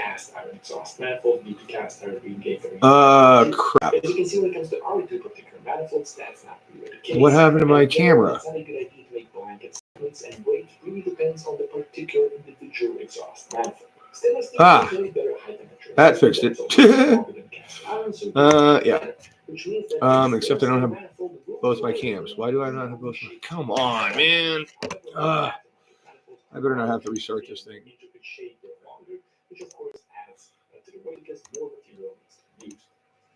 cast iron exhaust manifold due to cast iron being capable. Crap. As you can see, when it comes to RE2 particular manifolds, that's not really the case. What happened to my camera? It's not a good idea to make blanket statements, and weight really depends on the particular individual exhaust manifold. That fixed it. Yeah. Except I don't have both my cams. Why do I not have both? Come on, man. I better not have to restart this thing. Which of course adds to the weight because more material needs to be used.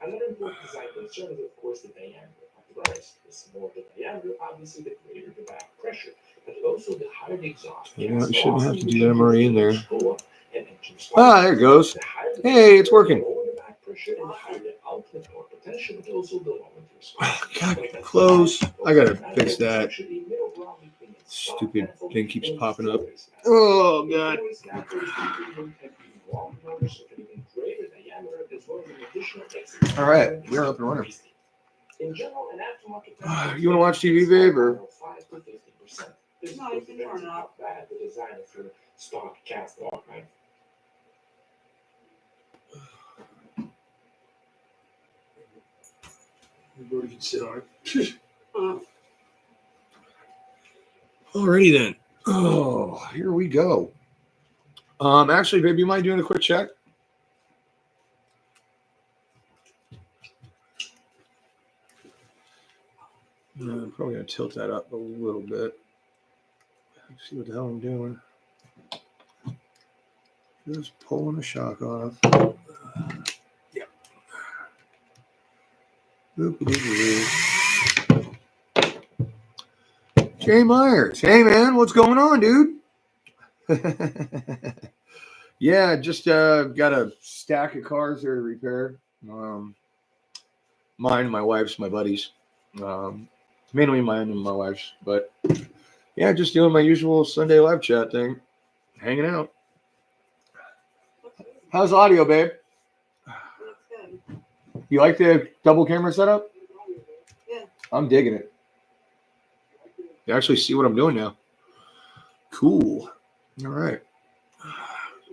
Another important design concern is of course the diameter of the rise. The smaller the diameter, obviously the greater the back pressure, but also the higher the exhaust. Yeah, I shouldn't have to do that. I'm already in there. There it goes. Hey, it's working. God, close. I gotta fix that. Stupid thing keeps popping up. Oh, God. All right, we're up and running. You want to watch TV, babe, or? No, you can turn it off. Stock cast off, right? Everybody can sit on it. Alrighty then. Oh, here we go. Actually, babe, you mind doing a quick check? I'm probably gonna tilt that up a little bit. See what the hell I'm doing. Just pulling the shock off. Yeah. Jay Myers. Hey, man, what's going on, dude? Yeah, just got a stack of cars there to repair. Mine, my wife's, my buddies. Mainly mine and my wife's. But, yeah, just doing my usual Sunday live chat thing. Hanging out. How's the audio, babe? You like the double camera setup? Yeah. I'm digging it. You actually see what I'm doing now. Cool. All right.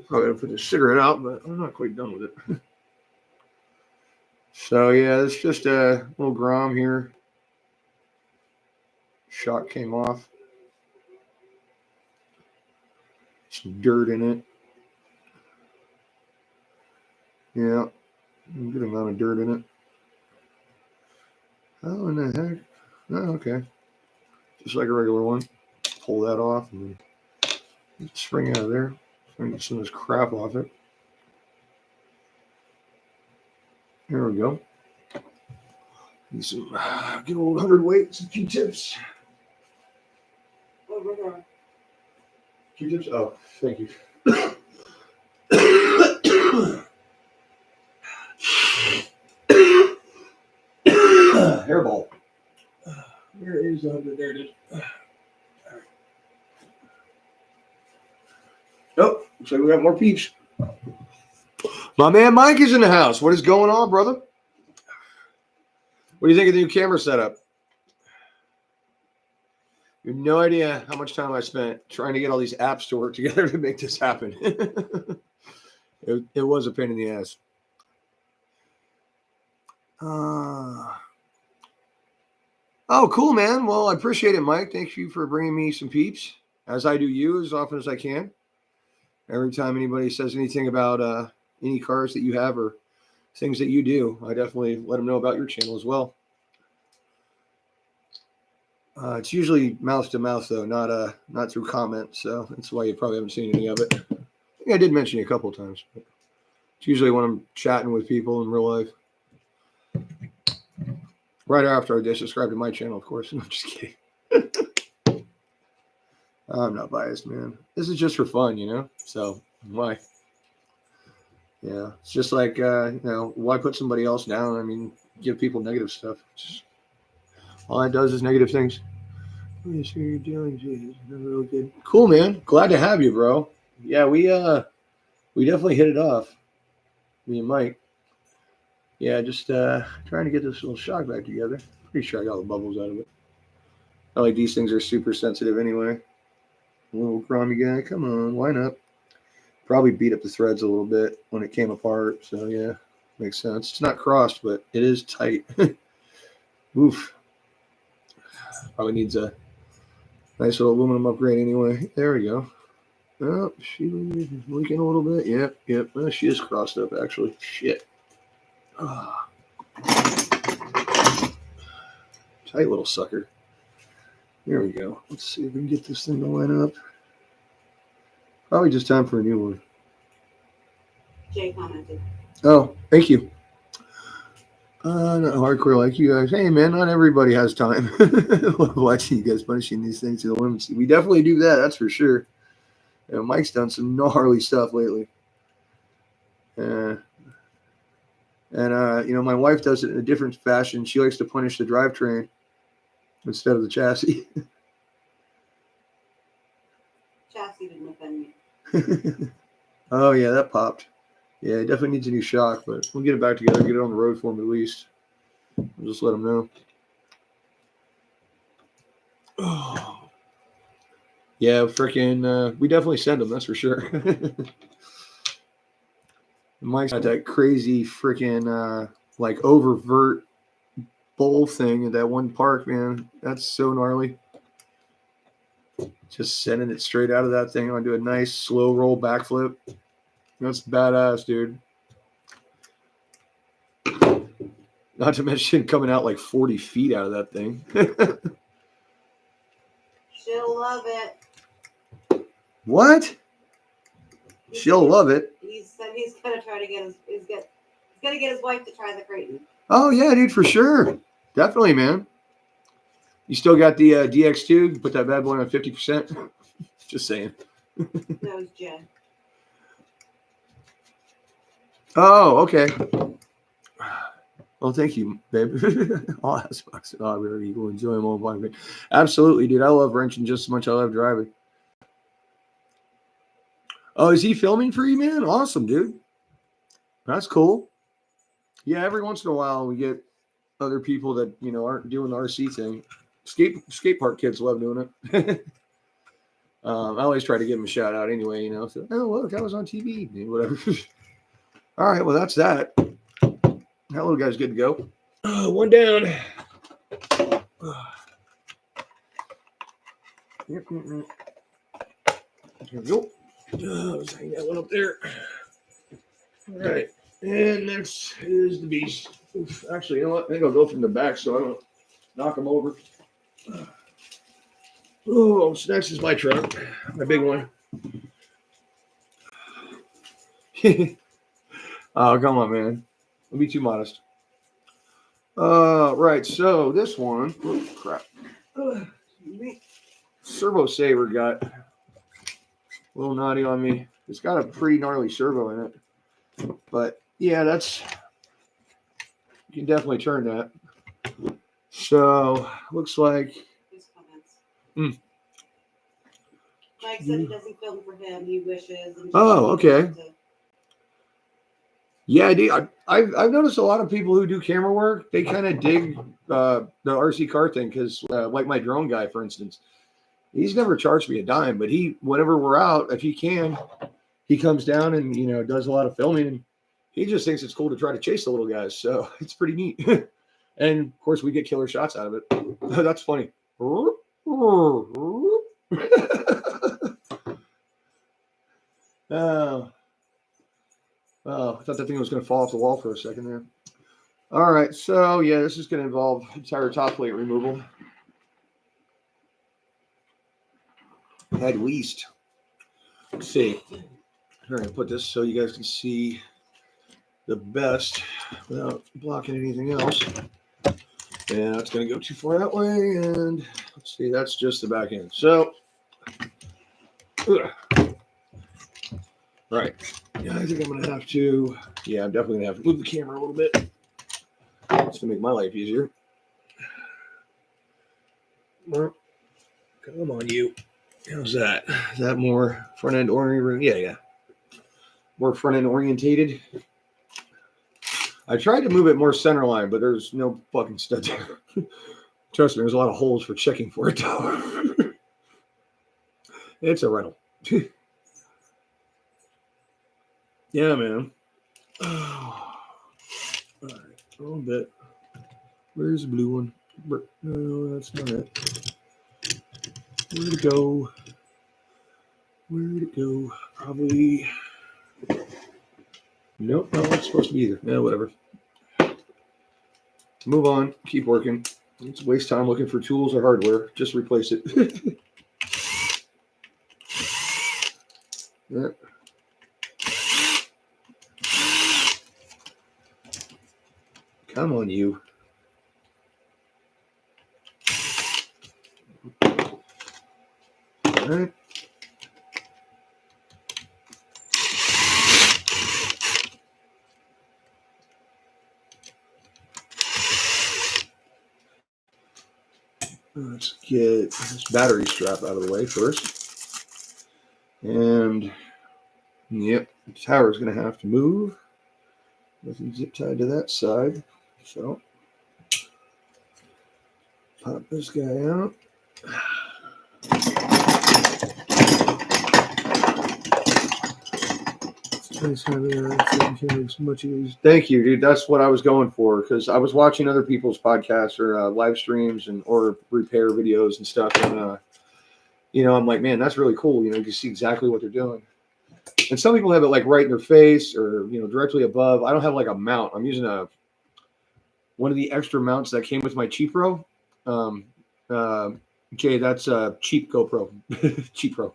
Probably gonna put the cigarette out, but I'm not quite done with it. So yeah, it's just a little Grom here. Shock came off. Some dirt in it. Yeah, a good amount of dirt in it. Oh, in the heck? Oh, okay. Just like a regular one. Pull that off and then spring out of there. Get some of this crap off it. There we go. Need some good old 100 weight, some Q-tips. Q-tips? Oh, thank you. Hairball. Where is the 100? There it is. Oh, looks like we got more peeps. My man Mike is in the house. What is going on, brother? What do you think of the new camera setup? You have no idea how much time I spent trying to get all these apps to work together to make this happen. It was a pain in the ass. Oh, cool, man. Well, I appreciate it, Mike. Thank you for bringing me some peeps, as I do you as often as I can. Every time anybody says anything about any cars that you have or things that you do, I definitely let them know about your channel as well. It's usually mouth to mouth, though, not through comments. So that's why you probably haven't seen any of it. I think I did mention you a couple of times. But it's usually when I'm chatting with people in real life. Right after I just subscribed to my channel, of course. No, I'm just kidding. I'm not biased, man. This is just for fun, you know? So, why? Yeah, it's just like, why put somebody else down? I mean, give people negative stuff. All it does is negative things. What is you're doing? Jesus, real good. Cool, man. Glad to have you, bro. Yeah, we definitely hit it off. Me and Mike. Yeah, just trying to get this little shock back together. Pretty sure I got all the bubbles out of it. Not like these things are super sensitive anyway. Little Grommy guy, come on, why not? Probably beat up the threads a little bit when it came apart. So yeah, makes sense. It's not crossed, but it is tight. Oof. Probably needs a nice little aluminum upgrade anyway. There we go. Oh, she's leaking a little bit. Yep. Well, she is crossed up, actually. Shit. Ah. Tight little sucker. There we go. Let's see if we can get this thing to line up. Probably just time for a new one. Jay commented. Oh, thank you. Not hardcore like you guys. Hey, man, not everybody has time. Watching you guys punishing these things to the limits. We definitely do that, that's for sure. Mike's done some gnarly stuff lately. And my wife does it in a different fashion. She likes to punish the drivetrain instead of the chassis. Chassis didn't offend me. Oh, yeah, that popped. Yeah, it definitely needs a new shock, but we'll get it back together, get it on the road for him at least. We'll just let him know. Oh. Yeah, freaking, we definitely send him, that's for sure. Mike's got that crazy freaking, like, oververt bowl thing at that one park, man. That's so gnarly. Just sending it straight out of that thing. I'm going to do a nice slow roll backflip. That's badass, dude. Not to mention coming out like 40 feet out of that thing. She'll love it. What? She'll love it. He said he's gonna try to get he's gonna get his wife to try the Creighton. Oh yeah, dude, for sure. Definitely, man. You still got the DX2? You put that bad boy on 50%? Just saying. That was Jen. Oh, okay. Well, thank you, babe. All aspects of hobby are equal. Enjoy them all. Absolutely, dude. I love wrenching just as much as I love driving. Oh, is he filming for you, man? Awesome, dude. That's cool. Yeah, every once in a while we get other people that, aren't doing the RC thing. Skate park kids love doing it. I always try to give them a shout out anyway, So, oh, look, that was on TV. Whatever. All right, well, that's that. That little guy's good to go. One down. Here we go. Let's hang that one up there. All right. And next is the beast. Oof. Actually, you know what? I think I'll go from the back so I don't knock him over. Oh, so next is my truck. My big one. Oh, come on, man. Don't be too modest. Right. So this one, crap. Servo saver got a little naughty on me. It's got a pretty gnarly servo in it, but yeah, you can definitely turn that. So looks like. His comments. Mike said he doesn't film for him. He wishes. Oh, okay. Yeah, I do. I've noticed a lot of people who do camera work, they kind of dig the RC car thing because, like my drone guy, for instance, he's never charged me a dime, but whenever we're out, if he can, he comes down and does a lot of filming, and he just thinks it's cool to try to chase the little guys. So it's pretty neat, and of course we get killer shots out of it. That's funny. Oh, I thought that thing was going to fall off the wall for a second there. All right, so yeah, this is going to involve entire top plate removal. At least. Let's see. I'm going to put this so you guys can see the best without blocking anything else. And that's going to go too far that way. And let's see, that's just the back end. So, right. Yeah, I think I'm going to have to, I'm definitely going to have to move the camera a little bit. Just to make my life easier. Come on, you. How's that? Is that more front end oriented? Yeah. More front end orientated. I tried to move it more center line, but there's no fucking stud there. Trust me, there's a lot of holes for checking for it though. It's a rental. Yeah, man. All right, a little bit. Where's the blue one? No, that's not it. Where'd it go? Where'd it go? Probably. Nope, not what it's supposed to be either. Yeah, whatever. Move on. Keep working. It's waste time looking for tools or hardware. Just replace it. Yeah. Come on, you. All right. Let's get this battery strap out of the way first. And, yep, the tower's going to have to move. Nothing zip tied to that side. So, pop this guy out. Thank you, dude. That's what I was going for, because I was watching other people's podcasts or live streams or repair videos and stuff, and I'm like, man, that's really cool. You can see exactly what they're doing. And some people have it like right in their face or directly above. I don't have like a mount. I'm using one of the extra mounts that came with my Cheap Pro. Okay, that's a cheap GoPro, Cheap Pro.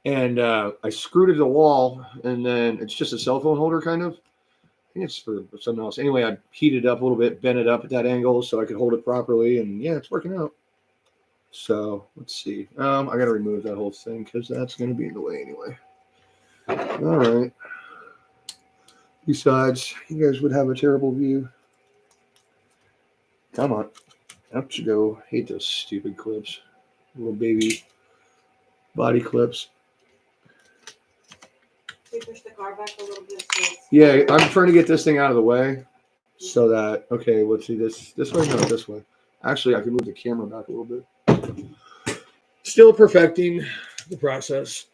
And I screwed it to the wall, and then it's just a cell phone holder, kind of. I think it's for something else. Anyway, I heated it up a little bit, bent it up at that angle so I could hold it properly, and yeah, it's working out. So let's see. I got to remove that whole thing because that's going to be in the way anyway. All right. Besides, you guys would have a terrible view. Come on. Out you go. Hate those stupid clips. Little baby body clips. We push the car back a little bit. So Yeah, I'm trying to get this thing out of the way so that, okay, let's see this way? No, this way. Actually, I can move the camera back a little bit. Still perfecting the process.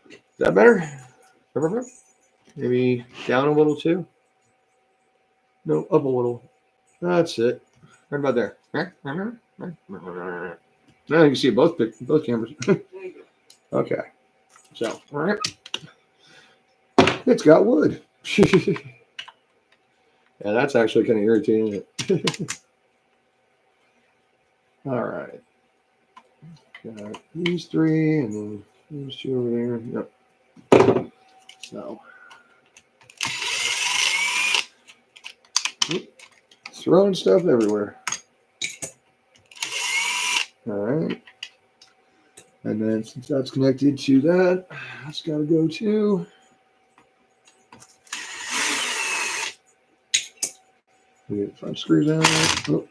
Is that better? Maybe down a little too? No, up a little. That's it. Right about there. Now you can see both cameras. there you go. Okay. So, all right. It's got wood. Yeah, that's actually kind of irritating, isn't it? All right. Got these three, and then these two over there. Yep. So, throwing stuff everywhere. All right. And then since that's connected to that, that's got to go too. We get the front screws out. Oh.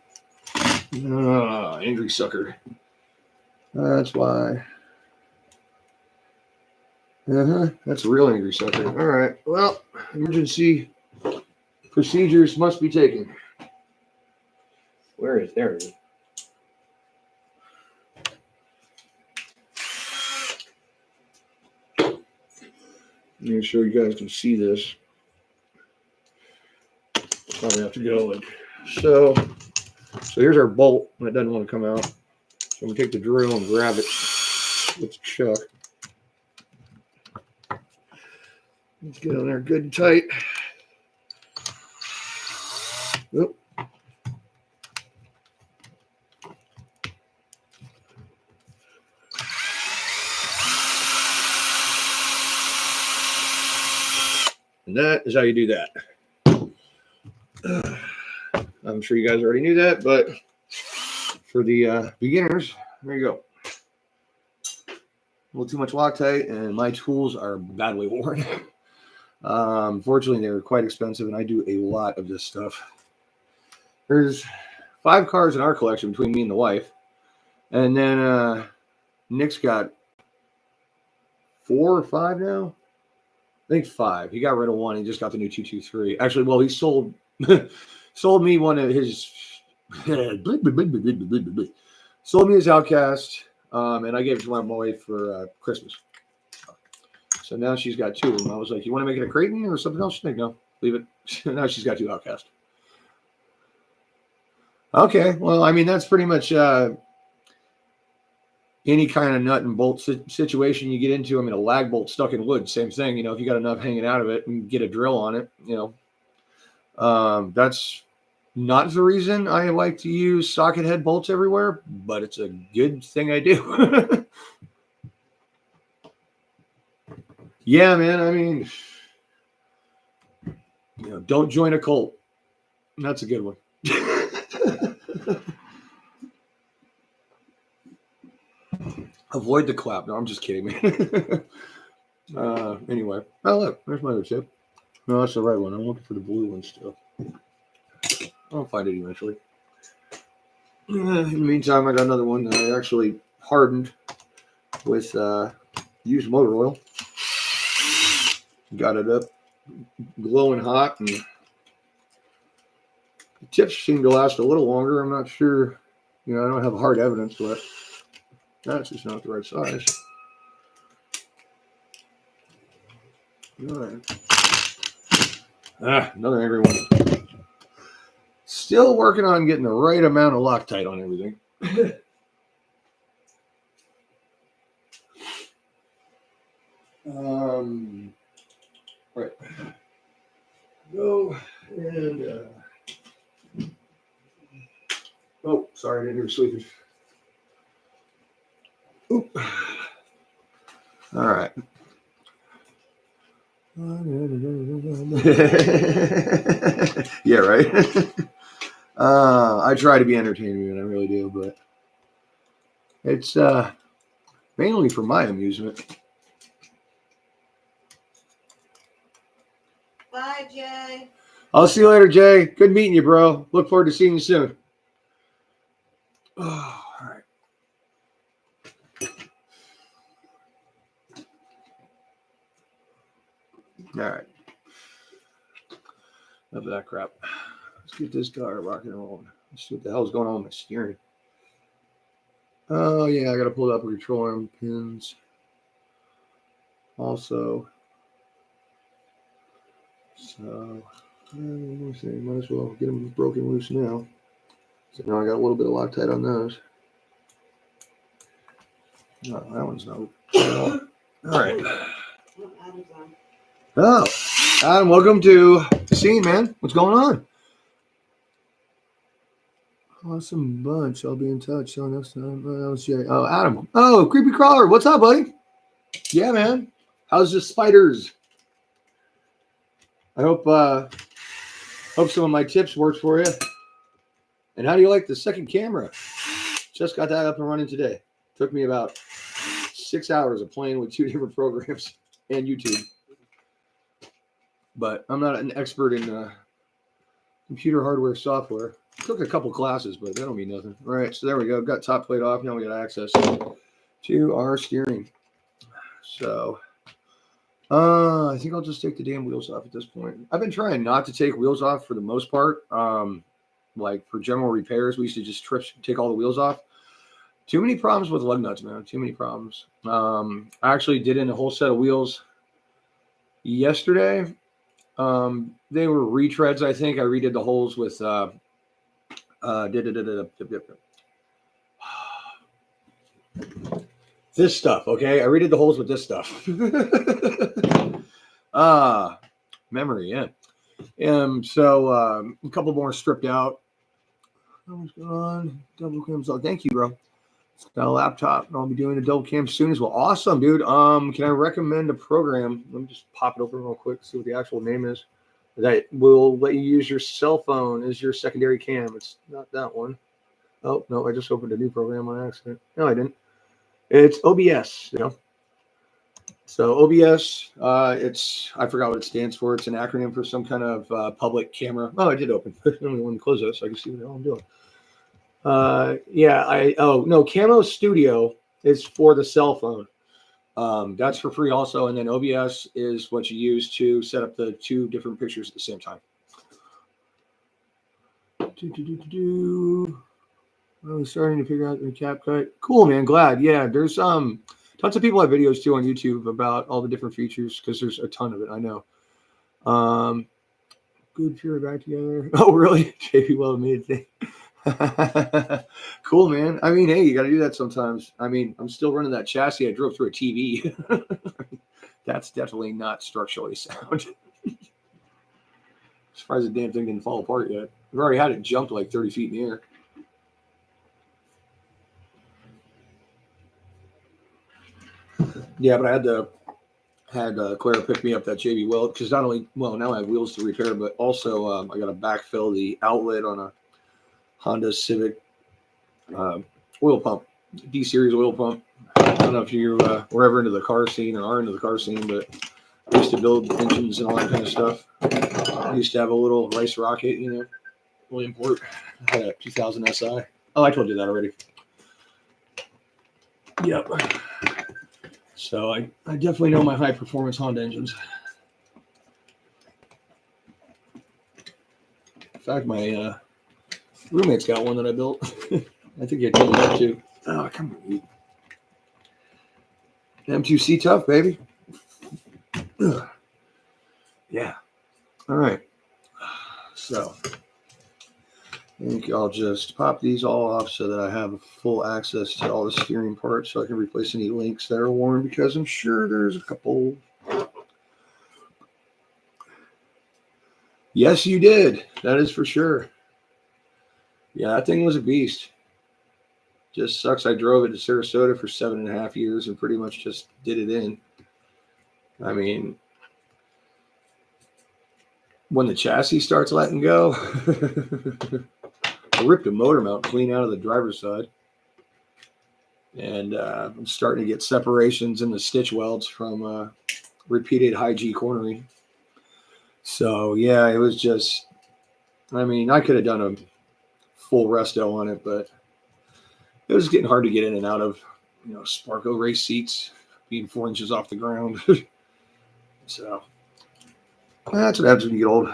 Angry sucker. That's why. That's a real angry sucker. All right. Well, emergency procedures must be taken. Where is there? It is. Make sure you guys can see this. Probably have to go like so. So here's our bolt. That doesn't want to come out. So I'm gonna take the drill and grab it with the chuck. Let's get on there good and tight. Oop. And that is how you do that. I'm sure you guys already knew that, but for the beginners, there you go. A little too much Loctite, and my tools are badly worn. Fortunately, they're quite expensive, and I do a lot of this stuff. There's 5 cars in our collection between me and the wife, and then Nick's got 4 or 5 now. I think 5. He got rid of one. He just got the new 223. Actually, well, he sold me one of his. Sold me his Outcast, and I gave it to my wife for Christmas. So now she's got 2 of them. I was like, you want to make it a Creighton or something else? She's like, no, leave it. Now she's got 2 Outcast. Okay, well, I mean, that's pretty much any kind of nut and bolt situation you get into. I mean, a lag bolt stuck in wood, same thing. If you got enough hanging out of it and get a drill on it, that's not the reason I like to use socket head bolts everywhere, but it's a good thing I do. Yeah, man. I mean, don't join a cult. That's a good one. Avoid the clap. No, I'm just kidding, man. Anyway. Oh, look. There's my other tip. No, that's the right one. I'm looking for the blue one still. I'll find it eventually. In the meantime, I got another one that I actually hardened with used motor oil. Got it up glowing hot, and the tips seem to last a little longer. I'm not sure. I don't have hard evidence, but that's just not the right size. All right. Another angry one. Still working on getting the right amount of Loctite on everything. Right. Go and oh, sorry, I didn't hear sleeping. Oop. All right. Yeah, right. I try to be entertaining, and I really do, but it's mainly for my amusement. Bye, Jay. I'll see you later, Jay. Good meeting you, bro. Look forward to seeing you soon. Oh, all right. All right. Enough of that crap. Let's get this car rocking and rolling. Let's see what the hell's going on with my steering. Oh, yeah, I got to pull up control arm pins. Also, so let me see. Might as well get them broken loose now. So now I got a little bit of Loctite on those. No, that one's not. All right. Oh, Adam, welcome to the scene, man. What's going on? Awesome bunch. I'll be in touch. So next time. Oh, Adam. Oh, Creepy Crawler. What's up, buddy? Yeah, man. How's the spiders? I hope some of my tips worked for you. And how do you like the second camera? Just got that up and running today. Took me about 6 hours of playing with 2 different programs and YouTube. But I'm not an expert in computer hardware software. Took a couple classes, but that don't mean nothing. All right, so there we go. Got top plate off. Now we got access to our steering. So I think I'll just take the damn wheels off at this point. I've been trying not to take wheels off for the most part. Like for general repairs, we used to just take all the wheels off. Too many problems with lug nuts, man. Too many problems. I actually did in a whole set of wheels yesterday. They were retreads, I think. I redid the holes with this stuff, okay? I redid the holes with this stuff. Memory, yeah. So a couple more stripped out. What's going on? Double cams. Oh, thank you, bro. Got a laptop, and I'll be doing a double cam soon as well. Awesome, dude. Can I recommend a program? Let me just pop it open real quick, see what the actual name is. That will let you use your cell phone as your secondary cam. It's not that one. Oh, no, I just opened a new program on accident. No, I didn't. It's OBS, So OBS, I forgot what it stands for. It's an acronym for some kind of public camera. Oh, I did open. I only want to close it so I can see what the hell I'm doing. Camo Studio is for the cell phone. That's for free also. And then OBS is what you use to set up the 2 different pictures at the same time. I'm starting to figure out the CapCut. Cool, man. Glad. Yeah, there's Tons of people have videos too on YouTube about all the different features because there's a ton of it. I know. Good pure back together. Oh, really? JP well made thing. Cool, man. I mean, hey, you got to do that sometimes. I mean, I'm still running that chassis. I drove through a TV. That's definitely not structurally sound. Surprised the damn thing didn't fall apart yet. I've already had it jump like 30 feet in the air. Yeah, but I had Clara pick me up that JB Weld because not only, well, now I have wheels to repair, but also I got to backfill the outlet on a Honda Civic oil pump, D series oil pump. I don't know if you were ever into the car scene or are into the car scene, but I used to build engines and all that kind of stuff. I used to have a little Rice Rocket, Williamport. I had a 2000 SI. Oh, I told you that already. Yep. So I definitely know my high performance Honda engines. In fact, my roommate's got one that I built. I think I told you that too. Oh, come on. M2C tough, baby. Ugh. Yeah. All right. So I think I'll just pop these all off so that I have full access to all the steering parts so I can replace any links that are worn because I'm sure there's a couple. Yes, you did. That is for sure. Yeah, that thing was a beast. Just sucks I drove it to Sarasota for 7.5 years and pretty much just did it in. I mean, when the chassis starts letting go, I ripped a motor mount clean out of the driver's side. And I'm starting to get separations in the stitch welds from repeated high G cornering. So, yeah, it was just, I mean, I could have done a full resto on it, but it was getting hard to get in and out of, Sparco race seats being 4 inches off the ground. So that's what happens when you get old.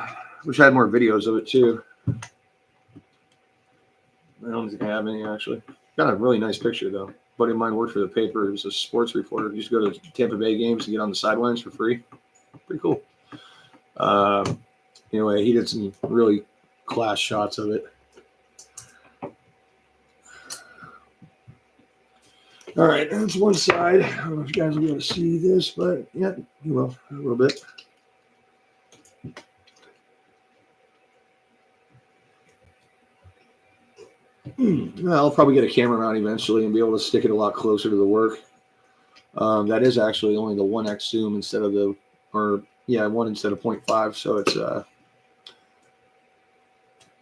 Wish I had more videos of it too. I don't think I have any actually. Got a really nice picture though. A buddy of mine worked for the paper. He was a sports reporter. He used to go to Tampa Bay games and get on the sidelines for free. Pretty cool. Anyway, he did some really class shots of it. All right, that's one side. I don't know if you guys will be able to see this, but yeah, you will a little bit. Well, I'll probably get a camera mount eventually and be able to stick it a lot closer to the work. That is actually only the 1x zoom instead of 1 instead of 0.5. So it's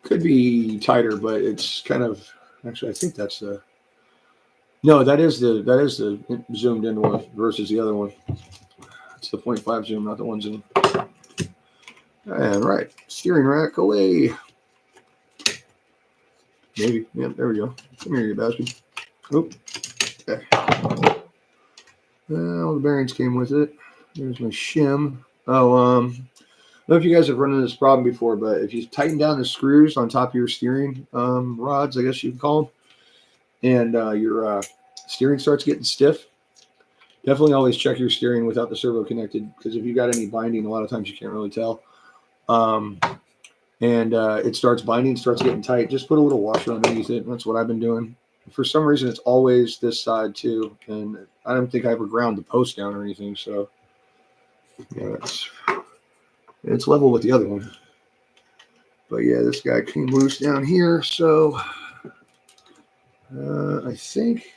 could be tighter, but it's kind of actually I think that's the no, that is the zoomed in one versus the other one. It's the 0.5 zoom, not the 1 zoom. And right, steering rack away. Maybe. Yeah, there we go. Come here, you bastard. Oh, okay. All the bearings came with it. There's my shim. Oh, I don't know if you guys have run into this problem before, but if you tighten down the screws on top of your steering rods, I guess you can call them, and your steering starts getting stiff, definitely always check your steering without the servo connected, because if you got any binding, a lot of times you can't really tell. And it starts binding, starts getting tight, just put a little washer underneath it. That's what I've been doing. For some reason, it's always this side too, and I don't think I ever ground the post down or anything. So yeah, it's level with the other one. But yeah, this guy came loose down here, so I think,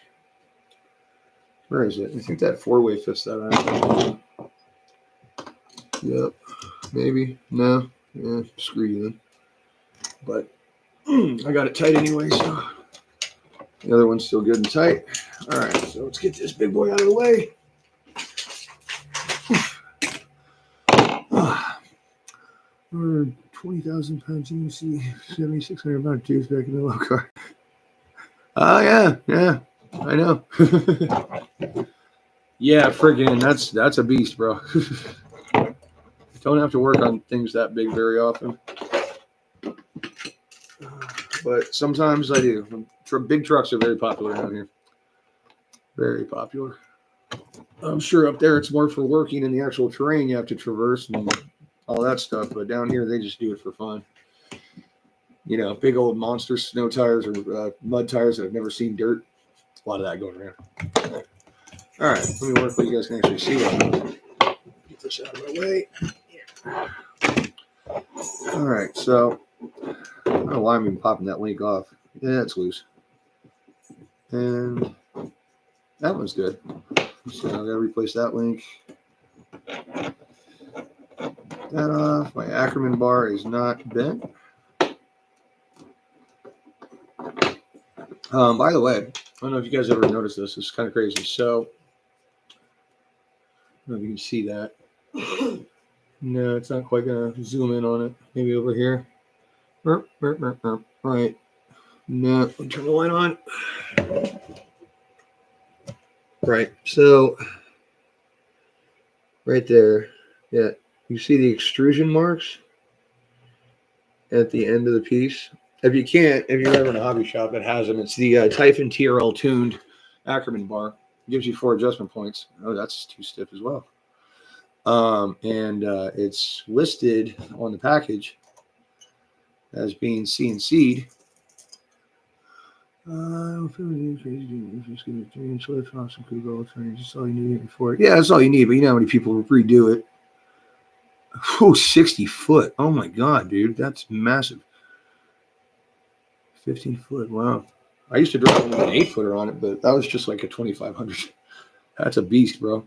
where is it? I think that 4-way fits that out. Yep, maybe, no, yeah, screw you then. But I got it tight anyway, so the other one's still good and tight. All right, so let's get this big boy out of the way. 20,000 pounds UC, 7,600 pound tubes back in the low car. Oh yeah, I know. Yeah, friggin', that's a beast, bro. Don't have to work on things that big very often, but sometimes I do. Big trucks are very popular down here. Very popular. I'm sure up there it's more for working in the actual terrain you have to traverse and all that stuff. But down here, they just do it for fun. You know, big old monster snow tires or mud tires that have never seen dirt. A lot of that going around. All right, let me work where you guys can actually see what I'm doing. Get this out of my way. All right, so I don't know why I'm even popping that link off. Yeah, it's loose. And that one's good. So I gotta replace that link. That off. My Ackerman bar is not bent. By the way, I don't know if you guys ever noticed this. It's kind of crazy. So I don't know if you can see that. No, it's not quite gonna zoom in on it. Maybe over here. Right. No, turn the light on. Right. So right there. Yeah. You see the extrusion marks at the end of the piece? If you can't, if you're ever in a hobby shop that has them, it's the Typhon TRL tuned Ackerman bar. It gives you 4 adjustment points. Oh, that's too stiff as well. And it's listed on the package as being CNC'd. That's all you need for it. Yeah, that's all you need, but you know how many people redo it. Oh, 60 foot. Oh my God, dude. That's massive. 15 foot. Wow. I used to drive an 8-footer on it, but that was just like a 2500. That's a beast, bro.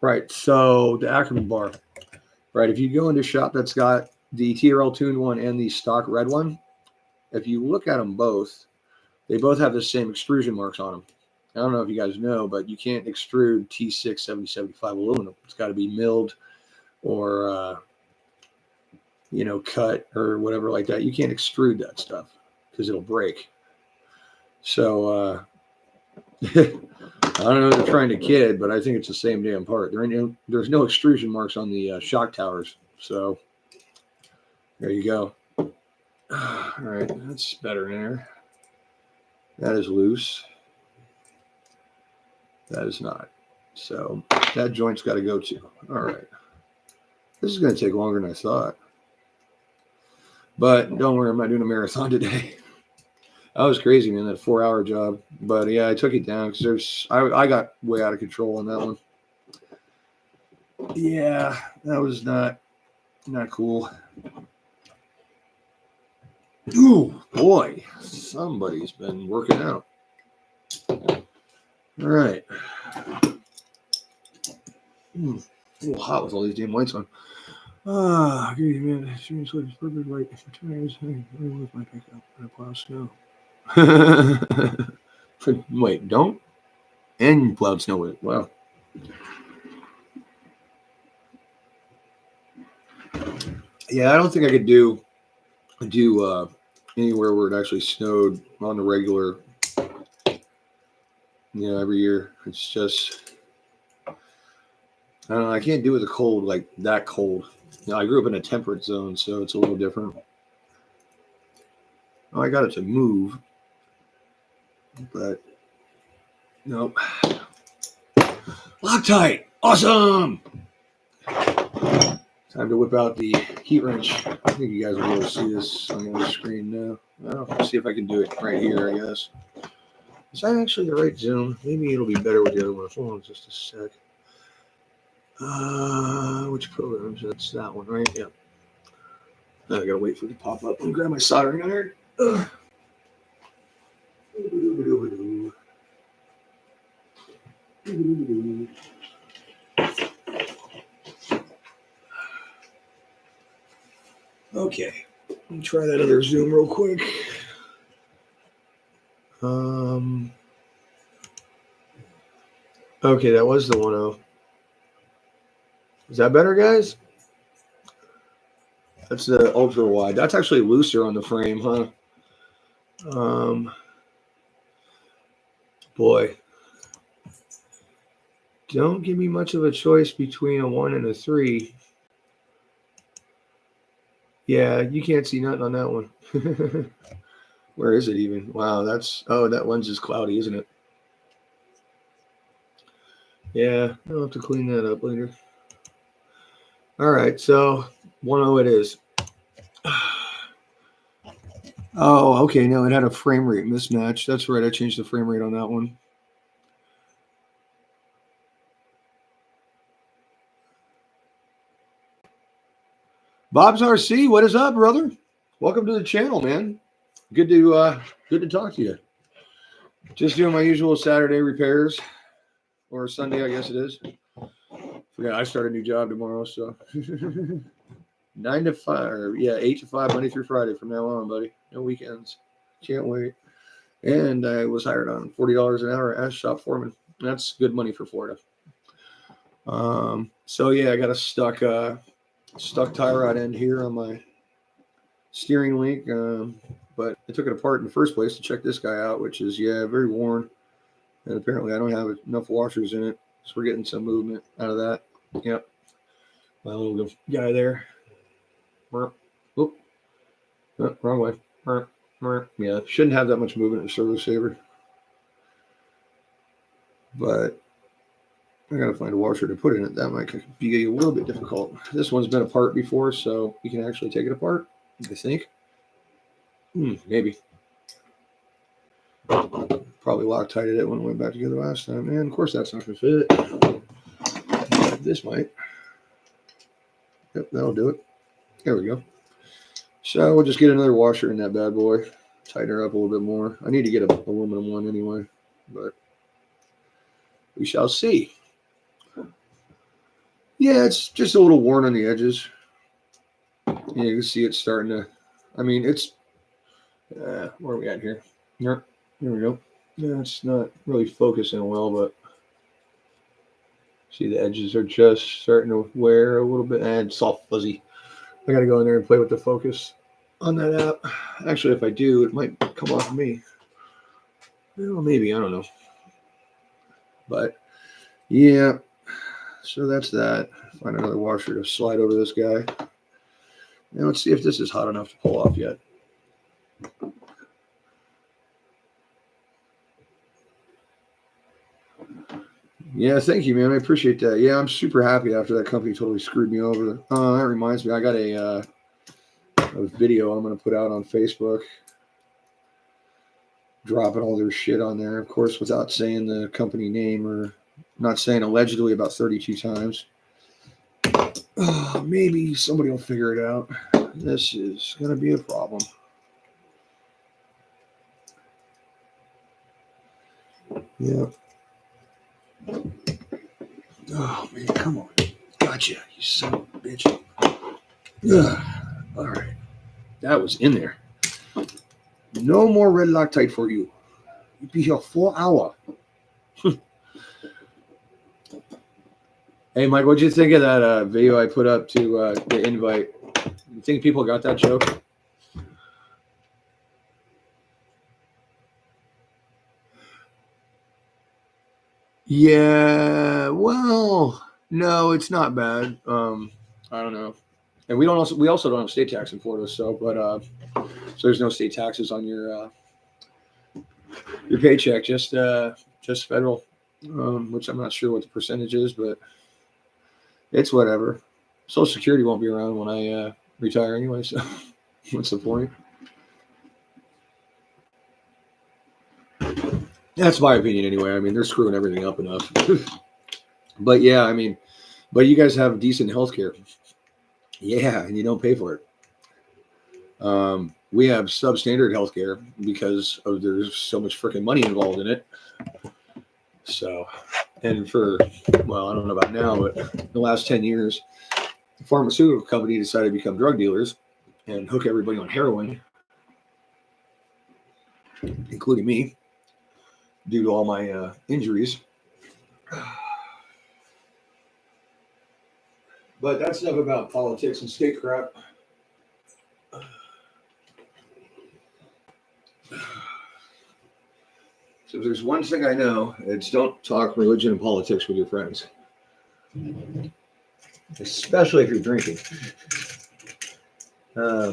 Right. So the Ackerman bar. Right. If you go into a shop that's got the TRL tuned one and the stock red one, if you look at them both, they both have the same extrusion marks on them. I don't know if you guys know, but you can't extrude T6 7075 aluminum. It's got to be milled or cut or whatever like that. You can't extrude that stuff because it'll break. So I don't know if they're trying to kid, but I think it's the same damn part. There's no extrusion marks on the shock towers. So there you go. All right, that's better in there. That is loose. That is not. So that joint's got to go too. All right. This is going to take longer than I thought. But don't worry, I'm not doing a marathon today. That was crazy, man, that 4-hour job. But yeah, I took it down because I got way out of control on that one. Yeah, that was not cool. Ooh, boy, somebody's been working out. All right. A little hot with all these damn lights on. Okay, man. Seriously, it's perfect light for 2 hours. Hey, with my pickup and a plow snow. Wait, don't? And plowed snow with it. Wow. Yeah, I don't think I could do anywhere where it actually snowed on the regular, every year. It's just, I don't know, I can't do it with the cold, like that cold. I grew up in a temperate zone, so it's a little different. Oh, I got it to move, but nope. Loctite, awesome. Time to whip out the heat wrench. I think you guys will be able to see this on the screen now. I'll see if I can do it right here, I guess. Is that actually the right zoom? Maybe it'll be better with the other one. Hold on just a sec. Which program? That's that one, right? Yeah. Now I gotta wait for it to pop up and grab my soldering iron. Okay, let me try that other zoom real quick. Okay, that was the 1.0. Is that better, guys? That's the ultra wide. That's actually looser on the frame, huh? Boy, don't give me much of a choice between a 1 and a 3. Yeah, you can't see nothing on that one. Where is it even? Wow, that lens is cloudy, isn't it? Yeah, I'll have to clean that up later. All right, so 1-0 it is. Oh, okay. No, it had a frame rate mismatch. That's right. I changed the frame rate on that one. Bob's RC, what is up, brother? Welcome to the channel, man. Good to talk to you. Just doing my usual Saturday repairs, or Sunday, I guess it is. Forgot I start a new job tomorrow, so 9 to 5, or 8 to 5, Monday through Friday from now on, buddy. No weekends. Can't wait. And I was hired on $40 an hour as shop foreman. That's good money for Florida. So yeah, I got a stuck tie rod end here on my steering link. But I took it apart in the first place to check this guy out, which is very worn. And apparently I don't have enough washers in it, so we're getting some movement out of that. Yep, my little guy there. Oop. Oh, wrong way. Yeah, shouldn't have that much movement in a servo saver, but I gotta find a washer to put in it. That might be a little bit difficult. This one's been apart before, so you can actually take it apart, I think. Maybe. Probably Loctited it when we went back together last time. Man, of course that's not gonna fit. This might. Yep, that'll do it. There we go. So we'll just get another washer in that bad boy. Tighten her up a little bit more. I need to get an aluminum one anyway, but we shall see. Yeah, it's just a little worn on the edges. Yeah, you can see it's starting to. I mean, it's. Where are we at here? Here we go. Yeah, it's not really focusing well, but see the edges are just starting to wear a little bit, and it's all fuzzy. I got to go in there and play with the focus on that app. Actually, if I do, it might come off of me. Well, maybe, I don't know. But yeah, so that's that. Find another washer to slide over this guy. Now let's see if this is hot enough to pull off yet. Yeah, thank you, man. I appreciate that. Yeah, I'm super happy after that company totally screwed me over. That reminds me, I got a video I'm going to put out on Facebook, dropping all their shit on there, of course, without saying the company name or not saying allegedly about 32 times. Maybe somebody will figure it out. This is going to be a problem. Yeah. Oh, man, come on. Gotcha, you son of a bitch. All right. That was in there. No more red Loctite for you. You'll be here 4 hours. Hey, Mike, what'd you think of that video I put up to the invite? You think people got that joke? Yeah, well, no, it's not bad. I don't know. And we also don't have state tax in Florida, so there's no state taxes on your paycheck, just federal, which I'm not sure what the percentage is, but it's whatever. Social Security won't be around when I retire anyway, so what's the point? That's my opinion anyway. I mean, they're screwing everything up enough. But yeah, I mean, but you guys have decent health care. Yeah, and you don't pay for it. We have substandard health care because there's so much freaking money involved in it. So, and I don't know about now, but the last 10 years, the pharmaceutical company decided to become drug dealers and hook everybody on heroin, including me, due to all my injuries. But that's enough about politics and state crap. So if there's one thing I know, it's don't talk religion and politics with your friends. Especially if you're drinking.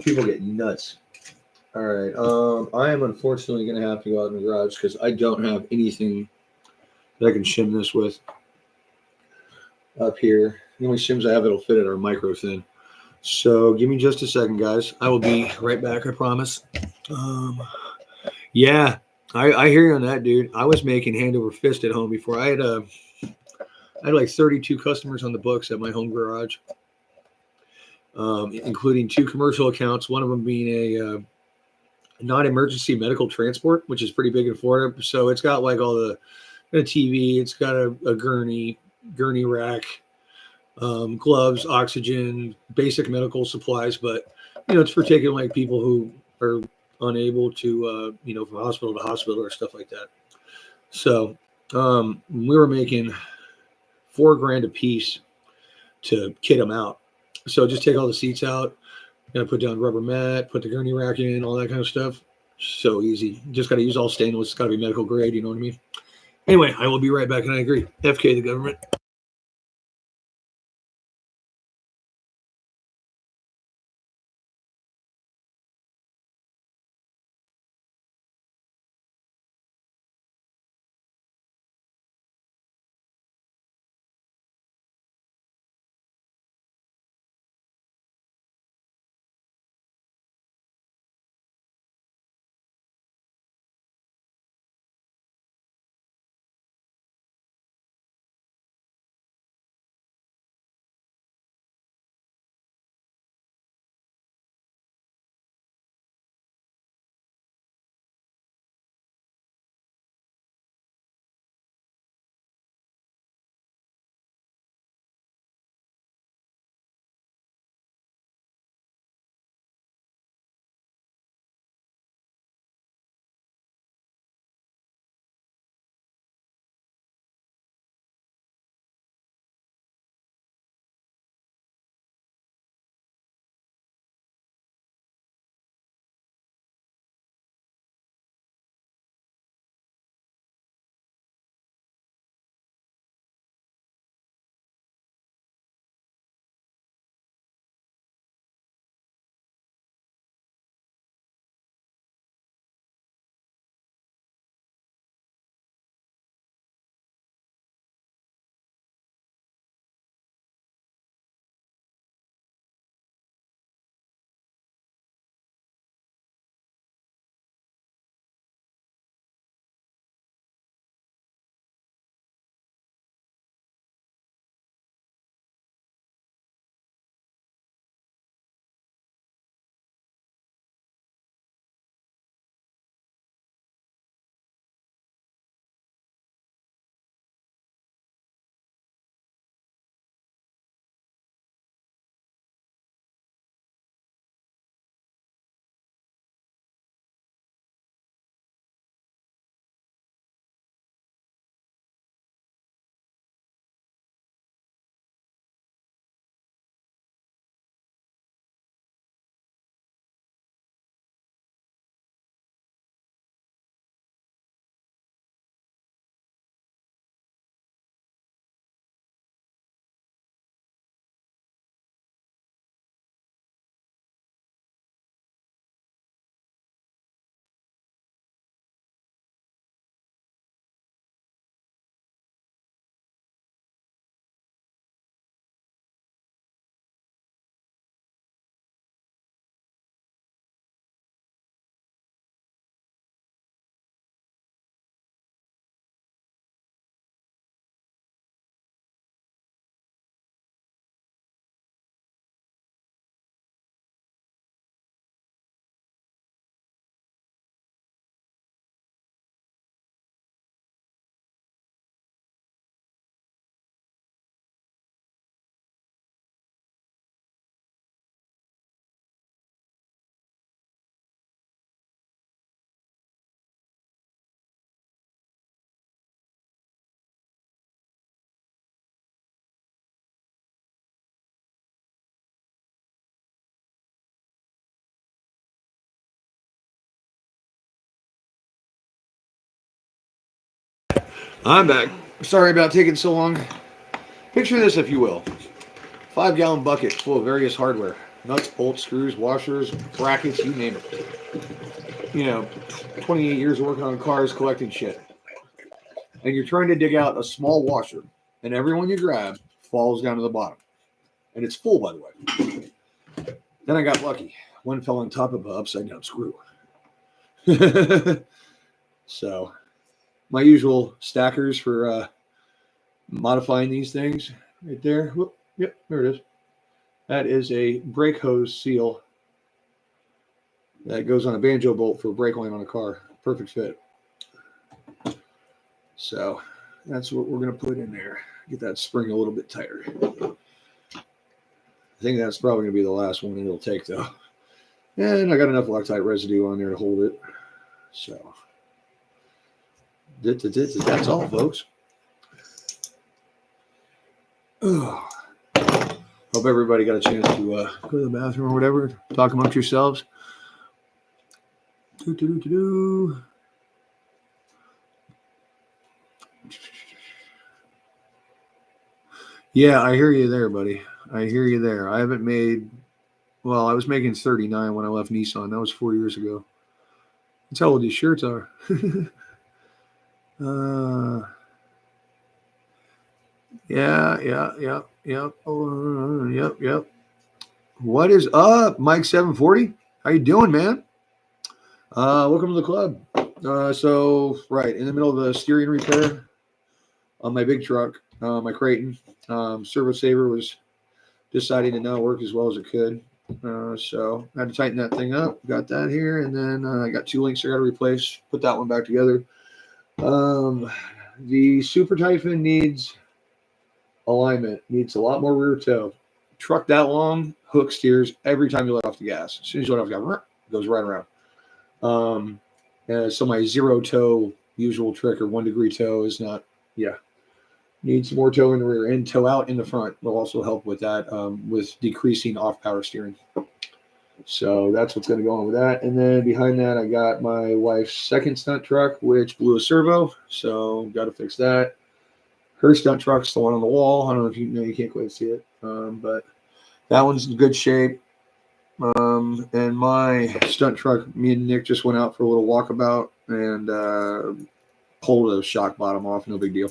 People get nuts. All right. I am unfortunately going to have to go out in the garage because I don't have anything that I can shim this with. up here. The only Sims I have that'll fit it are micro thin. So give me just a second, guys. I will be right back. I promise. Yeah, I hear you on that, dude. I was making hand over fist at home before. I had like 32 customers on the books at my home garage, including 2 commercial accounts. One of them being a non-emergency medical transport, which is pretty big in Florida. So it's got like all the TV. It's got a gurney rack, gloves, oxygen, basic medical supplies. But it's for taking like people who are unable to, from hospital to hospital or stuff like that. So we were making $4,000 a piece to kit them out. So just take all the seats out, put down rubber mat, put the gurney rack in, all that kind of stuff. So easy. Just got to use all stainless. It's got to be medical grade. You know what I mean? Anyway, I will be right back, and I agree. FK the government. I'm back. Sorry about taking so long. Picture this, if you will. 5-gallon bucket full of various hardware. Nuts, bolts, screws, washers, brackets, you name it. 28 years working on cars, collecting shit. And you're trying to dig out a small washer. And everyone you grab falls down to the bottom. And it's full, by the way. Then I got lucky. One fell on top of an upside down screw. So my usual stackers for modifying these things right there. Whoop, yep, there it is. That is a brake hose seal that goes on a banjo bolt for a brake line on a car. Perfect fit. So that's what we're going to put in there. Get that spring a little bit tighter. I think that's probably going to be the last one it'll take, though. And I got enough Loctite residue on there to hold it. So that's all, folks. Oh. Hope everybody got a chance to go to the bathroom or whatever. Talk amongst yourselves. Yeah, I hear you there, buddy. I hear you there. I haven't made, well, I was making 39 when I left Nissan. That was 4 years ago. That's how old these shirts are. Yep. Yep. What is up, Mike 740? How you doing, man? Welcome to the club. So, right, in the middle of the steering repair on my big truck, my Creighton, servo saver was deciding to not work as well as it could. So I had to tighten that thing up. Got that here, and then I got 2 links I got to replace. Put that one back together. The Super Typhoon needs alignment. Needs a lot more rear toe. Truck that long, hook steers every time you let off the gas. As soon as you let off the gas, it goes right around. So my 0 toe usual trick or 1 degree toe is not, needs more toe in the rear and toe out in the front will also help with that, with decreasing off power steering. So that's what's going to go on with that. And then behind that, I got my wife's second stunt truck, which blew a servo. So got to fix that. Her stunt truck's the one on the wall. I don't know if you know, you can't quite see it. But that one's in good shape. And my stunt truck, me and Nick just went out for a little walkabout and pulled a shock bottom off. No big deal.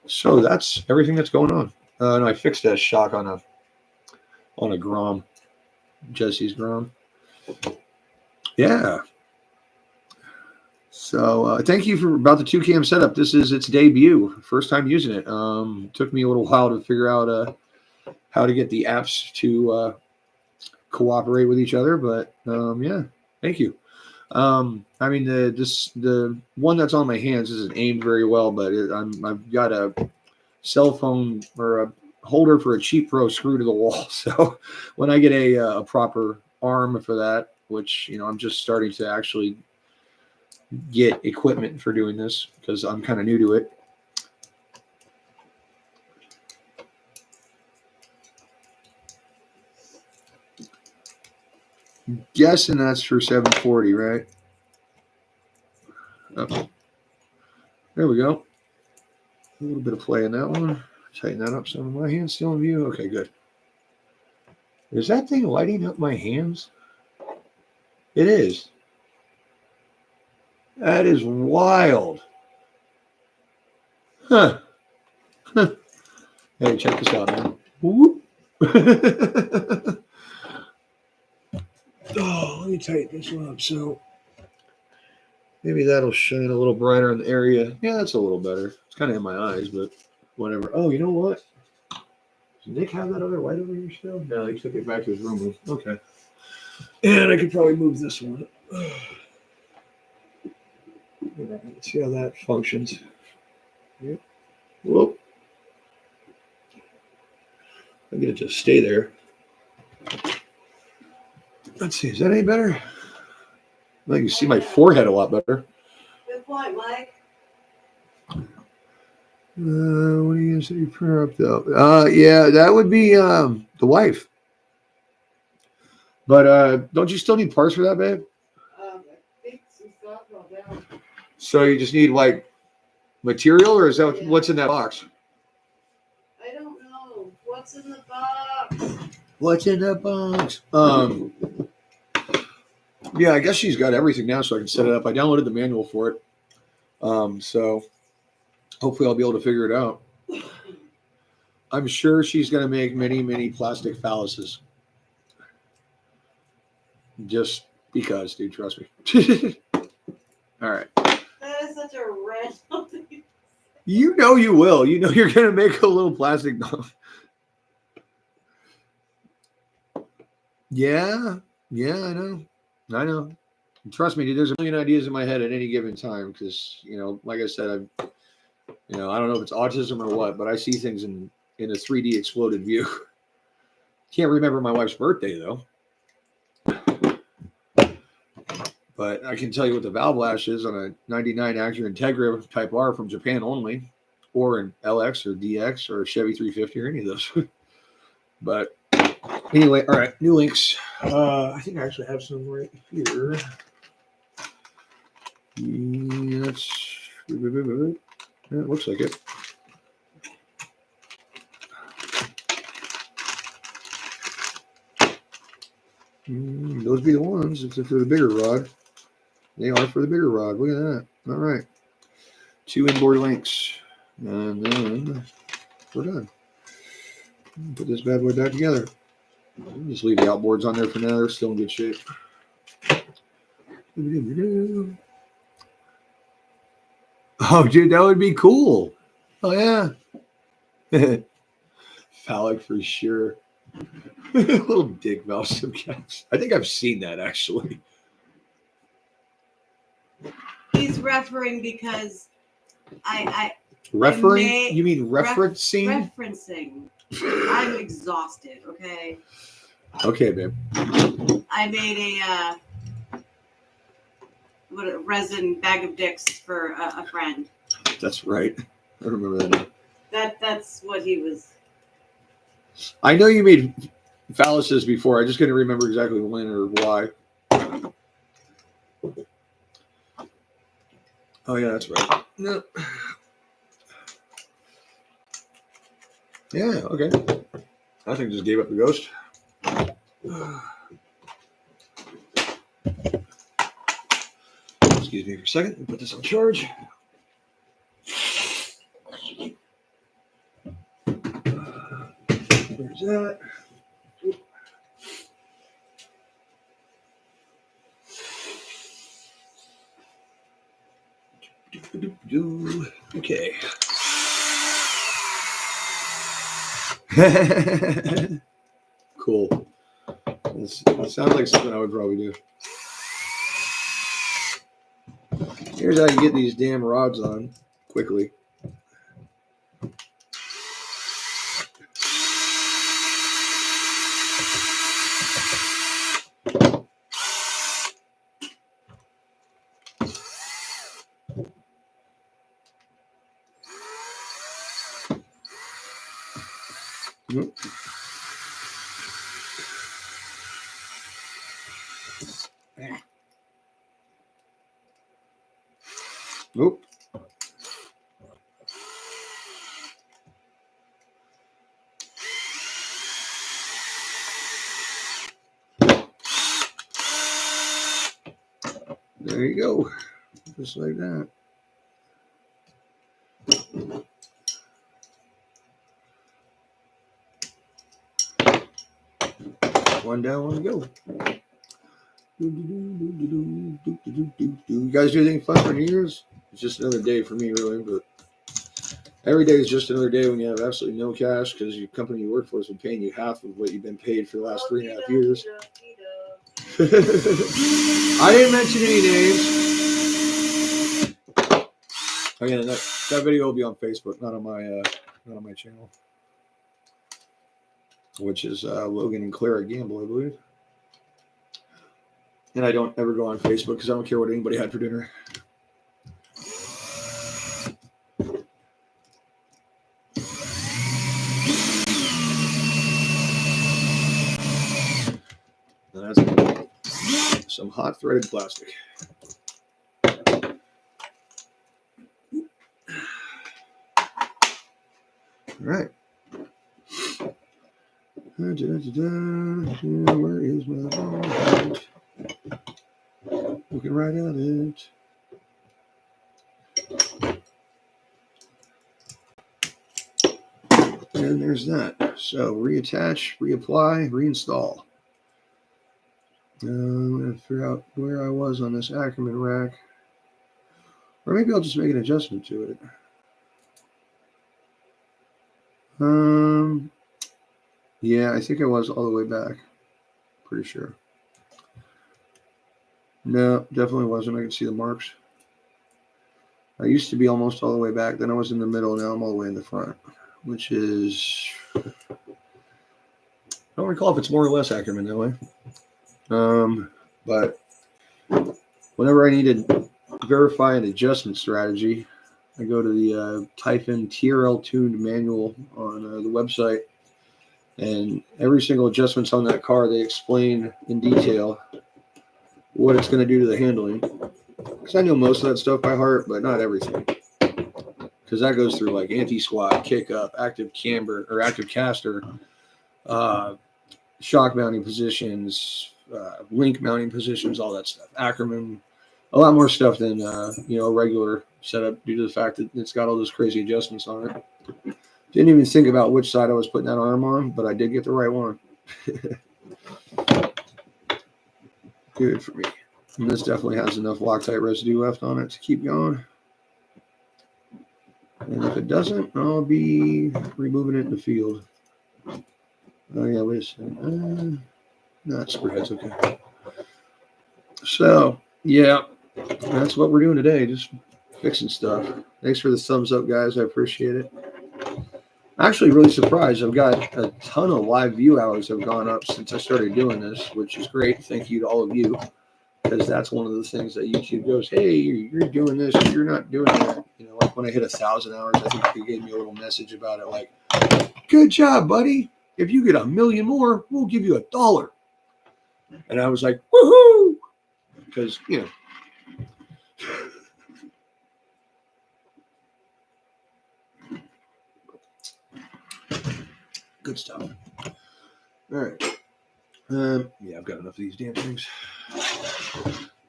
So that's everything that's going on. And I fixed that shock on a Grom, Jesse's Grom. Yeah. So thank you for about the 2-cam setup. This is its debut. First time using it. Took me a little while to figure out how to get the apps to cooperate with each other, but yeah, thank you. I mean, the one that's on my hands isn't aimed very well, but I've got a cell phone or a holder for a cheap Pro screw to the wall. So when I get a proper arm for that, which I'm just starting to actually get equipment for doing this because I'm kind of new to it. Guessing that's for 740, right? Oh, there we go. A little bit of play in that one. Tighten that up some. My hand's still in view. Okay, good. Is that thing lighting up my hands? It is. That is wild. Huh. Hey, check this out, man. Whoop. Oh, let me tighten this one up. So maybe that'll shine a little brighter in the area. Yeah, that's a little better. It's kind of in my eyes, but whatever. Oh, you know what? Does Nick have that other light over here still? No, he took it back to his room. Okay. And I could probably move this one. Let's see how that functions. Yep. Whoop. I get it to stay there. Let's see. Is that any better? Well, you can see my forehead a lot better. Good point, Mike. What do you say? Prayer up though? Yeah, that would be the wife. But don't you still need parts for that, babe? I think some stuff fell down. So you just need like material, or is that what's in that box? I don't know. What's in the box? What's in the box? Yeah, I guess she's got everything now, so I can set it up. I downloaded the manual for it. So hopefully I'll be able to figure it out. I'm sure she's going to make many, many plastic phalluses. Just because, dude, trust me. All right. That is such a random thing. You know you will. You know you're going to make a little plastic doll. Yeah. Yeah, I know. I know. Trust me, dude, there's a million ideas in my head at any given time because, like I said, I don't know if it's autism or what, but I see things in a 3D exploded view. Can't remember my wife's birthday, though. But I can tell you what the valve lash is on a 99 Acura Integra Type R from Japan only, or an LX or DX or a Chevy 350 or any of those. But anyway, all right, new links. I think I actually have some right here. Yeah, it looks like it. Those be the ones. It's for the bigger rod. They are for the bigger rod. Look at that. All right. 2 inboard links. And then we're done. Put this bad boy back together. Just leave the outboards on there for now. They're still in good shape. Oh, dude, that would be cool. Oh, yeah. Phallic for sure. Little dick valve caps. I think I've seen that actually. He's referring because Referring? You mean referencing? Referencing. I'm exhausted, okay? Okay, babe. I made a resin bag of dicks for a friend. That's right. I remember that. That's what he was. I know you made phalluses before. I just couldn't remember exactly when or why. Oh yeah, that's right. No. Yeah. Okay. I think just gave up the ghost. Excuse me for a second. Put this on charge. There's that. Okay. Cool. That sounds like something I would probably do. Here's how you get these damn rods on quickly. Nope. Nope. There you go. Just like that. One down, one to go. You guys do anything fun for New Year's? It's just another day for me, really. But every day is just another day when you have absolutely no cash because your company you work for has been paying you half of what you've been paid for the last 3.5 years. I didn't mention any names. Again, that video will be on Facebook, not on my channel, which is Logan and Clara Gamble, I believe. And I don't ever go on Facebook because I don't care what anybody had for dinner. And that's some hot threaded plastic. All right. Where is my heart? Looking right at it. And there's that. So reattach, reapply, reinstall. I'm going to figure out where I was on this Ackerman rack. Or maybe I'll just make an adjustment to it. Yeah, I think I was all the way back. Pretty sure. No, definitely wasn't. I can see the marks. I used to be almost all the way back. Then I was in the middle. Now I'm all the way in the front, which is... I don't recall if it's more or less Ackerman that way. But whenever I need to verify an adjustment strategy, I go to the type in TRL tuned manual on the website, and every single adjustments on that car, they explain in detail what it's going to do to the handling. Because I know most of that stuff by heart, but not everything. Because that goes through like anti-squat, kick up, active camber or active caster, shock mounting positions, link mounting positions, all that stuff. Ackerman, a lot more stuff than a regular setup due to the fact that it's got all those crazy adjustments on it. Didn't even think about which side I was putting that arm on, but I did get the right one. Good for me. And this definitely has enough Loctite residue left on it to keep going. And if it doesn't, I'll be removing it in the field. Oh yeah, wait a second. No, it's spreads, okay. So, yeah, that's what we're doing today, just fixing stuff. Thanks for the thumbs up, guys. I appreciate it. I'm actually really surprised. I've got a ton of live view hours have gone up since I started doing this, which is great. Thank you to all of you, because that's one of the things that YouTube goes, hey, you're doing this, you're not doing that. Like when I hit 1,000 hours, I think they gave me a little message about it, like, good job, buddy. If you get 1 million more, we'll give you $1. And I was like, woohoo! Because, good stuff. All right. Yeah, I've got enough of these damn things.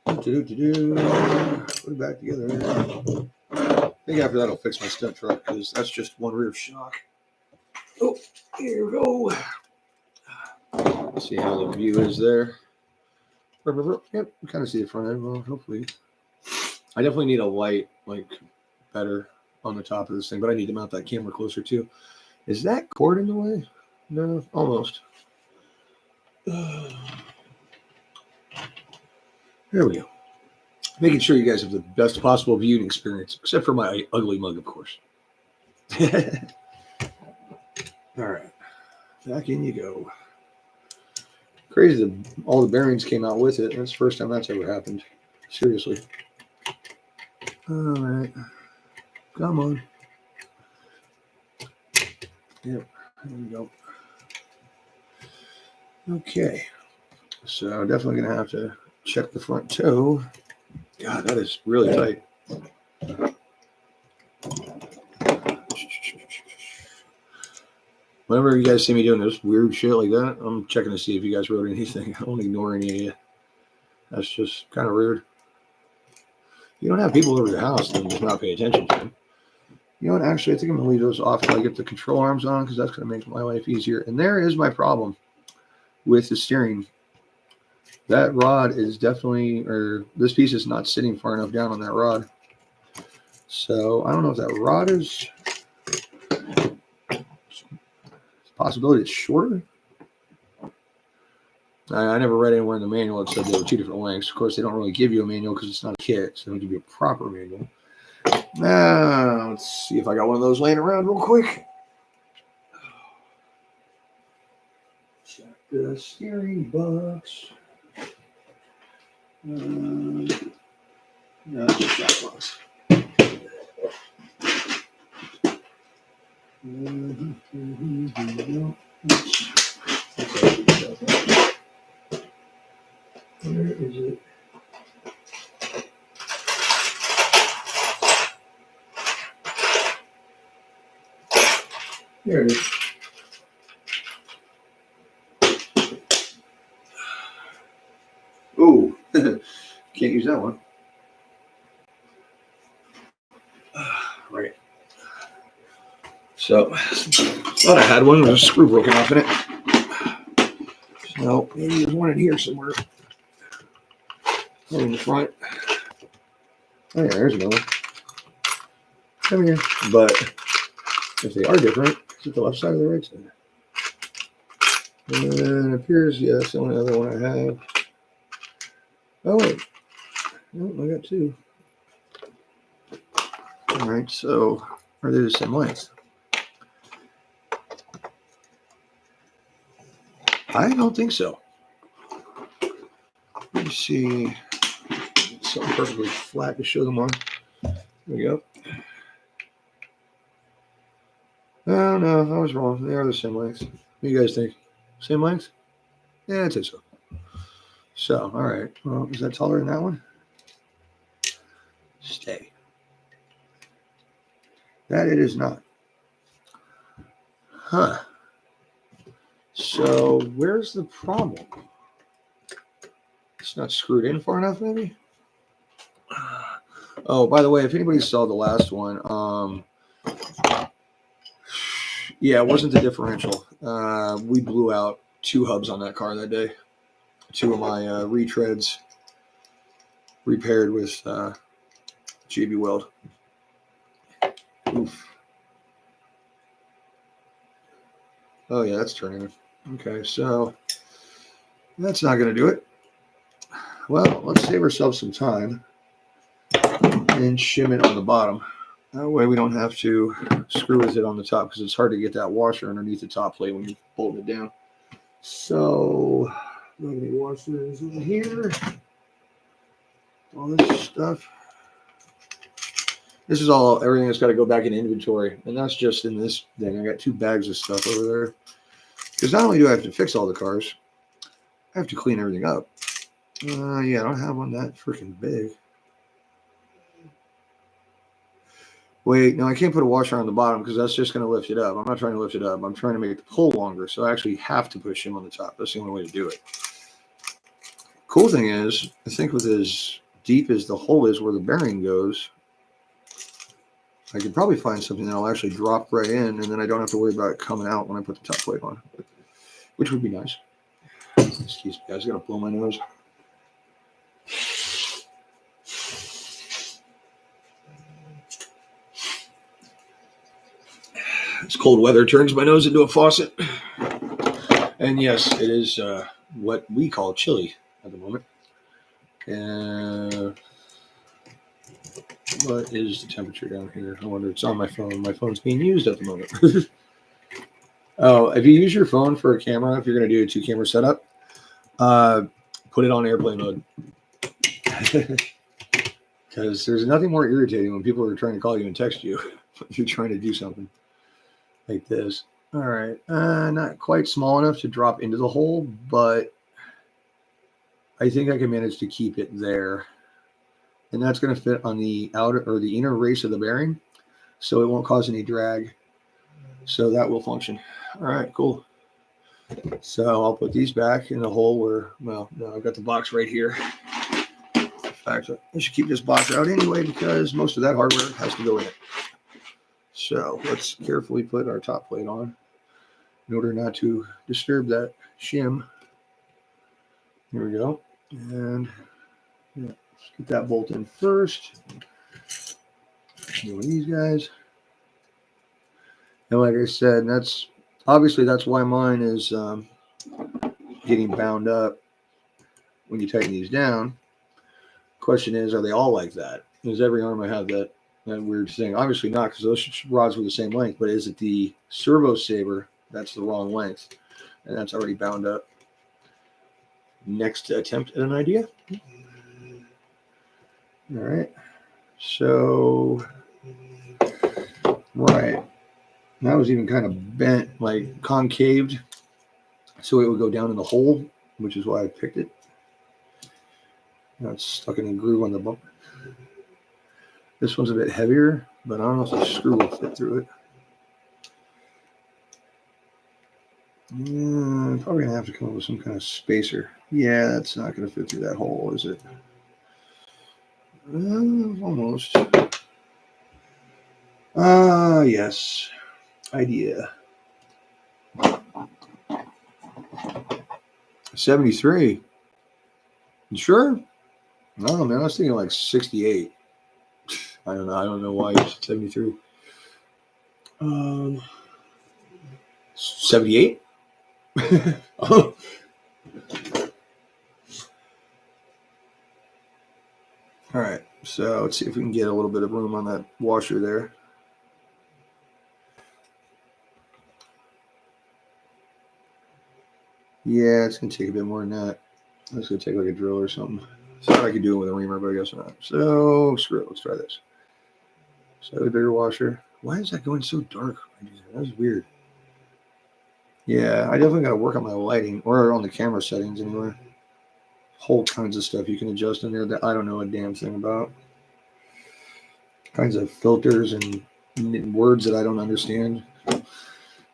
Put it back together. I think after that I'll fix my step truck, because that's just one rear shock. Oh, here we go. Let's see how the view is there. Yep, we kind of see the front end. Well, hopefully. I definitely need a light, like, better on the top of this thing, but I need to mount that camera closer too. Is that cord in the way? No, almost. There we go. Making sure you guys have the best possible viewing experience, except for my ugly mug, of course. All right. Back in you go. Crazy that all the bearings came out with it. That's the first time that's ever happened. Seriously. All right. Come on. Yep. There we go. Okay. So definitely going to have to check the front toe. God, that is really tight. Whenever you guys see me doing this weird shit like that, I'm checking to see if you guys wrote anything. I don't ignore any of you. That's just kind of rude. You don't have people over your house and just not pay attention to them. You know what? Actually, I think I'm going to leave those off until I get the control arms on, because that's going to make my life easier. And there is my problem with the steering. That rod is definitely, or this piece is not sitting far enough down on that rod. So I don't know if that rod is, possibility it's shorter. I never read anywhere in the manual that said they were 2 different lengths. Of course, they don't really give you a manual because it's not a kit, so they don't give you a proper manual. Now, let's see if I got one of those laying around real quick. Check the steering box. No, it's just that box. Where is it? There it is. Oh, can't use that one. Right. So, thought I had one with a screw broken off in it. So, maybe there's one in here somewhere. Or in the front. Oh, yeah, there's another one. Come here. But if they are different, is it the left side or the right side? And it appears, yes, the only other one I have. Oh, wait. No, I got two. All right, so are they the same length? I don't think so. Let me see. Something perfectly flat to show them on. There we go. Oh, no, I was wrong. They are the same length. What do you guys think? Same length? Yeah, I'd say so. So, all right. Well, is that taller than that one? Stay. That it is not. Huh. So, where's the problem? It's not screwed in far enough, maybe? Oh, by the way, if anybody saw the last one, yeah, it wasn't the differential. We blew out 2 hubs on that car that day. 2 of my retreads repaired with JB Weld. Oof. Oh, yeah, that's turning. Okay, so that's not going to do it. Well, let's save ourselves some time and shim it on the bottom. That way we don't have to screw with it on the top because it's hard to get that washer underneath the top plate when you bolt it down. So, any washers over here. All this stuff. This is all, everything that's got to go back in inventory. And that's just in this thing. I got 2 bags of stuff over there. Because not only do I have to fix all the cars, I have to clean everything up. Yeah, I don't have one that freaking big. Wait, no, I can't put a washer on the bottom because that's just going to lift it up. I'm not trying to lift it up. I'm trying to make the pole longer. So I actually have to push him on the top. That's the only way to do it. Cool thing is, I think with as deep as the hole is where the bearing goes, I could probably find something that'll actually drop right in, and then I don't have to worry about it coming out when I put the top plate on, which would be nice. Excuse me, guys, I gotta blow my nose. This cold weather turns my nose into a faucet. And yes, it is what we call chilly at the moment. What is the temperature down here? I wonder. It's on my phone. My phone's being used at the moment. Oh, if you use your phone for a camera, if you're going to do a 2-camera setup, put it on airplane mode. Because there's nothing more irritating when people are trying to call you and text you if you're trying to do something like this. All right. Not quite small enough to drop into the hole, but I think I can manage to keep it there. And that's going to fit on the outer or the inner race of the bearing, so it won't cause any drag. So that will function. All right, cool. So I'll put these back in the hole where, well, no, I've got the box right here. In fact, I should keep this box out anyway because most of that hardware has to go in it. So let's carefully put our top plate on in order not to disturb that shim. Here we go. And yeah, let's get that bolt in first. One of these guys. And like I said, that's obviously that's why mine is getting bound up when you tighten these down. Question is, are they all like that? Does every arm have that weird thing? Obviously not, because those rods were the same length. But is it the servo saber that's the wrong length, and that's already bound up? Next attempt at an idea. All right. So, right. That was even kind of bent, like concaved, so it would go down in the hole, which is why I picked it. Now it's stuck in a groove on the bump. This one's a bit heavier, but I don't know if the screw will fit through it. I'm probably going to have to come up with some kind of spacer. Yeah, that's not going to fit through that hole, is it? Almost. Yes. idea. 73. You sure? No, man. I was thinking like 68. I don't know. I don't know why you said 73. 78? Oh. All right. So let's see if we can get a little bit of room on that washer there. Yeah, it's going to take a bit more than that. It's going to take like a drill or something. Thought I could do it with a reamer, but I guess not. So screw it. Let's try this. Slightly bigger washer. Why is that going so dark? That was weird. Yeah, I definitely got to work on my lighting or on the camera settings anyway. Whole kinds of stuff you can adjust in there that I don't know a damn thing about. Kinds of filters and words that I don't understand.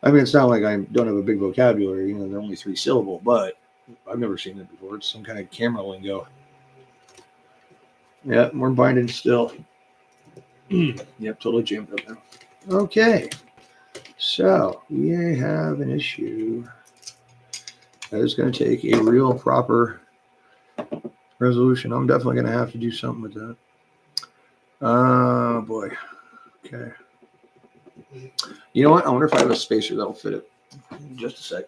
I mean, it's not like I don't have a big vocabulary. You know, they're only 3 syllable, but I've never seen it before. It's some kind of camera lingo. Yeah, more binding still. Yep, totally jammed up now. Okay, so we have an issue that is going to take a real proper resolution. I'm definitely going to have to do something with that. Oh boy. Okay. You know what? I wonder if I have a spacer that'll fit it. Just a sec.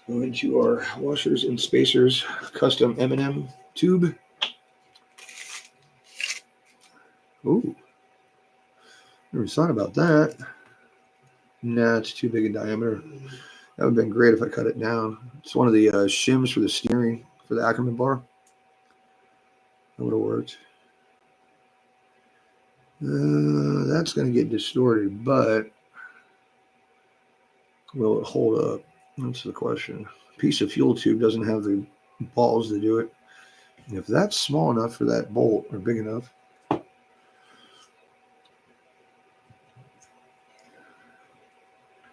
Go into our washers and spacers custom M&M tube. Ooh. Never thought about that. Nah, it's too big a diameter. That would have been great if I cut it down. It's one of the shims for the steering for the Ackerman bar. That would have worked. That's going to get distorted, but will it hold up? That's the question. A piece of fuel tube doesn't have the balls to do it. And if that's small enough for that bolt, or big enough,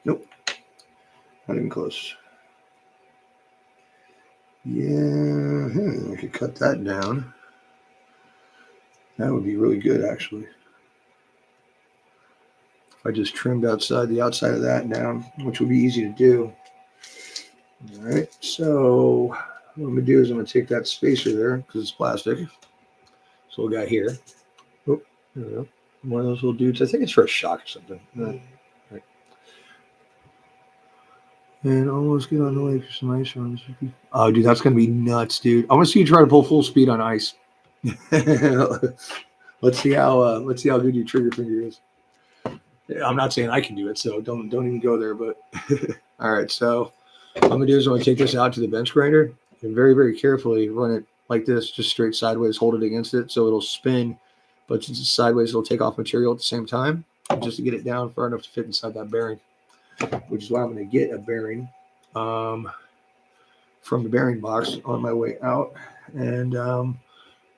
nope, not even close. Yeah, I could cut that down. That would be really good, actually. If I just trimmed the outside of that down, which would be easy to do. All right, so what I'm going to do is I'm going to take that spacer there, because it's plastic. This little guy here. Oh, there we go. One of those little dudes. I think it's for a shock or something. Right. And almost get on the way for some ice runs. Oh, dude, that's going to be nuts, dude. I want to see you try to pull full speed on ice. Let's see how good your trigger finger is. I'm not saying I can do it, so don't even go there. But all right, so what I'm gonna do is I'm gonna take this out to the bench grinder and very, very carefully run it like this, just straight sideways, hold it against it so it'll spin, but since it's sideways, it'll take off material at the same time, just to get it down far enough to fit inside that bearing. Which is why I'm gonna get a bearing from the bearing box on my way out. And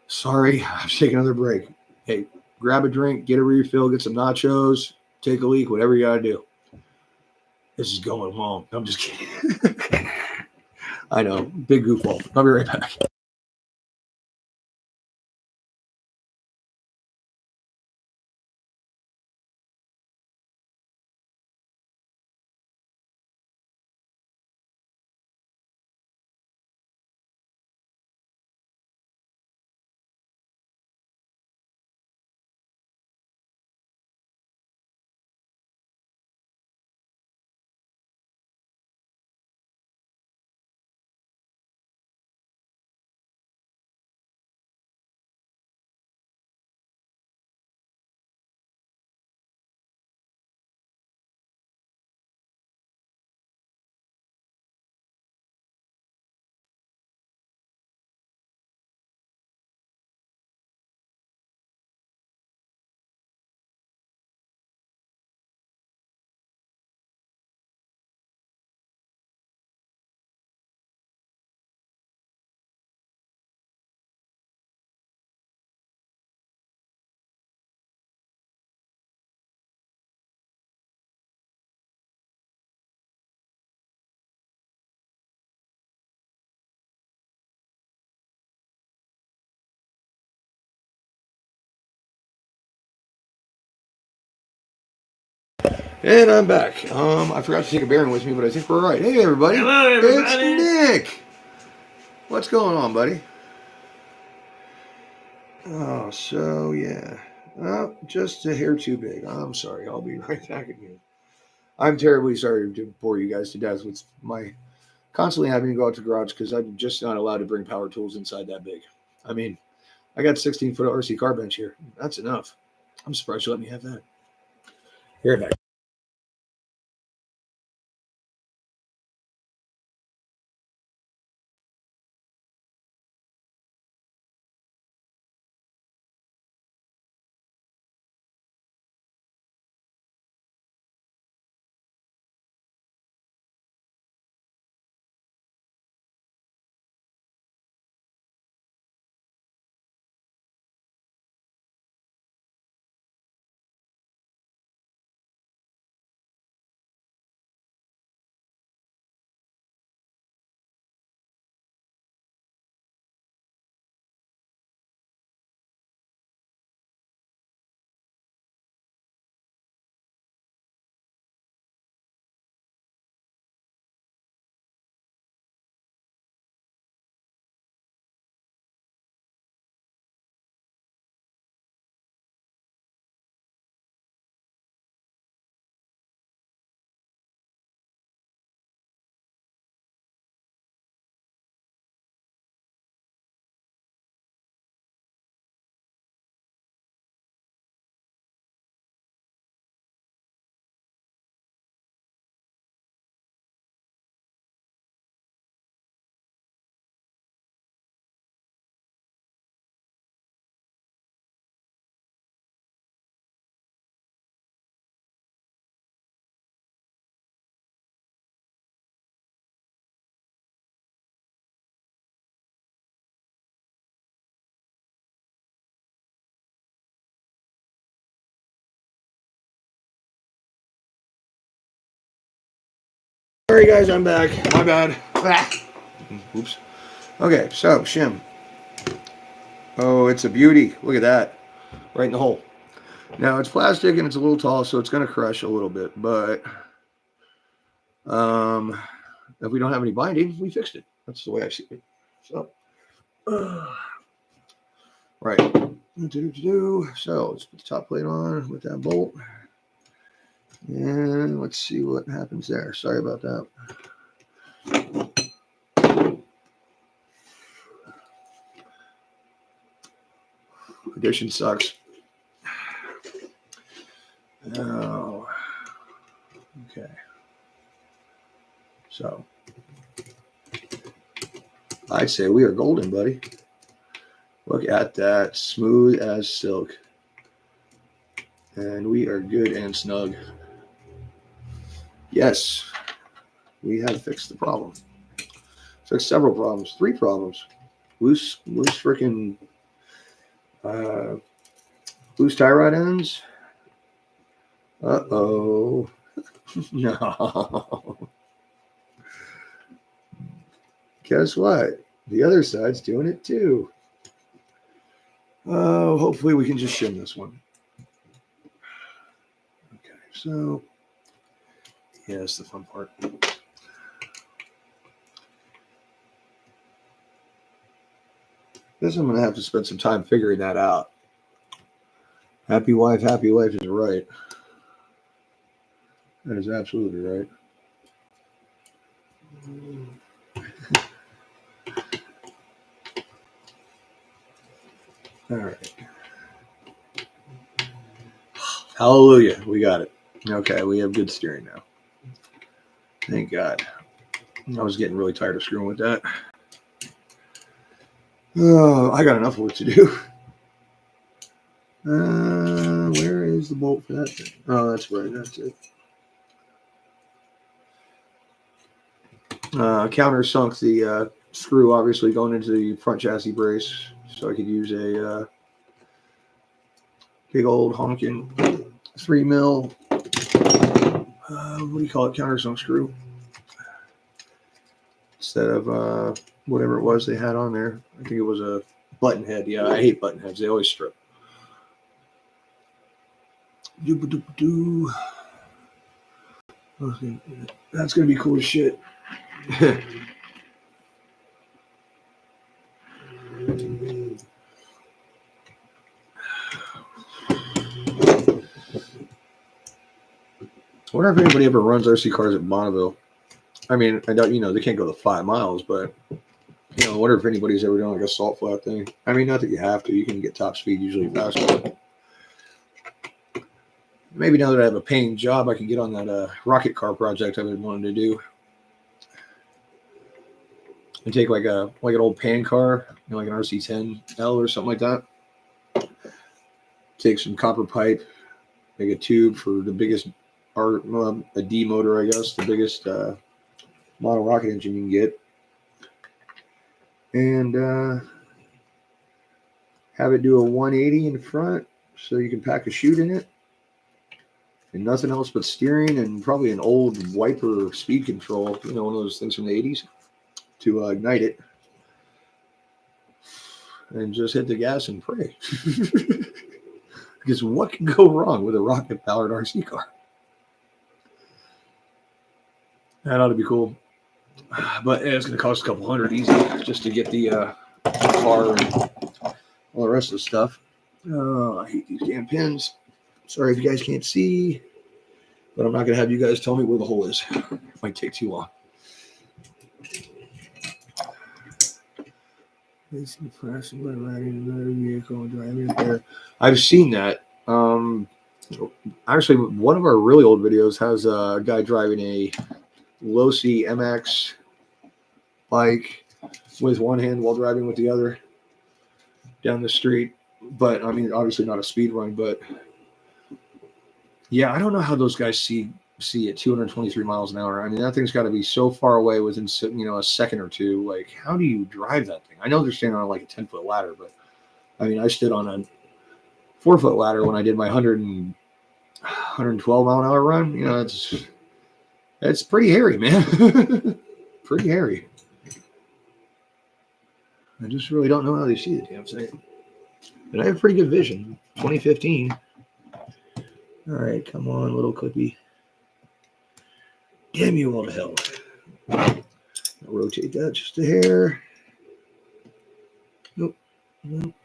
sorry, I'm taking another break. Hey, grab a drink, get a refill, get some nachos, take a leak, whatever you gotta do. This is going long. I'm just kidding. I know, big goofball. I'll be right back. And I'm back. I forgot to take a bearing with me, but I think we're all right. Hey, everybody. Hello, everybody. It's Nick. What's going on, buddy? Oh, so yeah. Oh, just a hair too big. I'm sorry. I'll be right back again. I'm terribly sorry to bore you guys to death with my constantly having to go out to the garage because I'm just not allowed to bring power tools inside that big. I mean, I got 16-foot RC car bench here. That's enough. I'm surprised you let me have that. Here, back. Sorry, guys, I'm back. My bad. Ah. Oops. Okay, so shim. Oh, it's a beauty. Look at that. Right in the hole. Now, it's plastic and it's a little tall, so it's going to crush a little bit. But if we don't have any binding, we fixed it. That's the way I see it. So, right. So, let's put the top plate on with that bolt. And let's see what happens there. Sorry about that. Addition sucks. Oh, okay. So, I'd say we are golden, buddy. Look at that. Smooth as silk. And we are good and snug. Yes, we have fixed the problem. Fixed several problems. 3 problems. Loose freaking loose tie rod ends. Uh-oh. No. Guess what? The other side's doing it too. Oh, hopefully we can just shim this one. Okay, so yeah, that's the fun part. Guess I'm gonna have to spend some time figuring that out. Happy life is right. That is absolutely right. All right. Hallelujah. We got it. Okay, we have good steering now. Thank God. I was getting really tired of screwing with that. Oh, I got enough work to do. Where is the bolt for that thing? Oh, that's right. That's it. Countersunk the screw, obviously, going into the front chassis brace. So I could use a big old honking 3 mil, what do you call it, countersunk screw. Instead of whatever it was they had on there. I think it was a button head. Yeah, I hate button heads. They always strip. Okay. That's gonna be cool as shit. I wonder if anybody ever runs RC cars at Bonneville. I mean, I doubt, they can't go the 5 miles, but I wonder if anybody's ever done like a salt flat thing. I mean, not that you have to. You can get top speed usually faster. Maybe now that I have a paying job, I can get on that rocket car project I've been wanting to do. And take like an old pan car, like an RC10L or something like that. Take some copper pipe, make a tube for the biggest a D motor, I guess, the biggest model rocket engine you can get, and have it do a 180 in front so you can pack a chute in it, and nothing else but steering and probably an old wiper speed control, one of those things from the 80s to ignite it, and just hit the gas and pray. Because what can go wrong with a rocket-powered RC car? That ought to be cool. But it's going to cost a couple $100 easy just to get the car and all the rest of the stuff. Oh, I hate these damn pins. Sorry if you guys can't see, but I'm not going to have you guys tell me where the hole is. It might take too long. I've seen that. Actually, one of our really old videos has a guy driving a low-C MX bike with one hand while driving with the other down the street. But I mean, obviously not a speed run, but yeah, I don't know how those guys see at 223 miles an hour. I mean, that thing's got to be so far away within a second or two. Like, how do you drive that thing? I know they're standing on like a 10-foot ladder, but I mean, I stood on a 4-foot ladder when I did my 112 mile an hour run. It's pretty hairy, man. Pretty hairy. I just really don't know how they see the damn thing. But I have pretty good vision. 2015. All right, come on, little clippy. Damn you all to hell. I'll rotate that just a hair. Nope.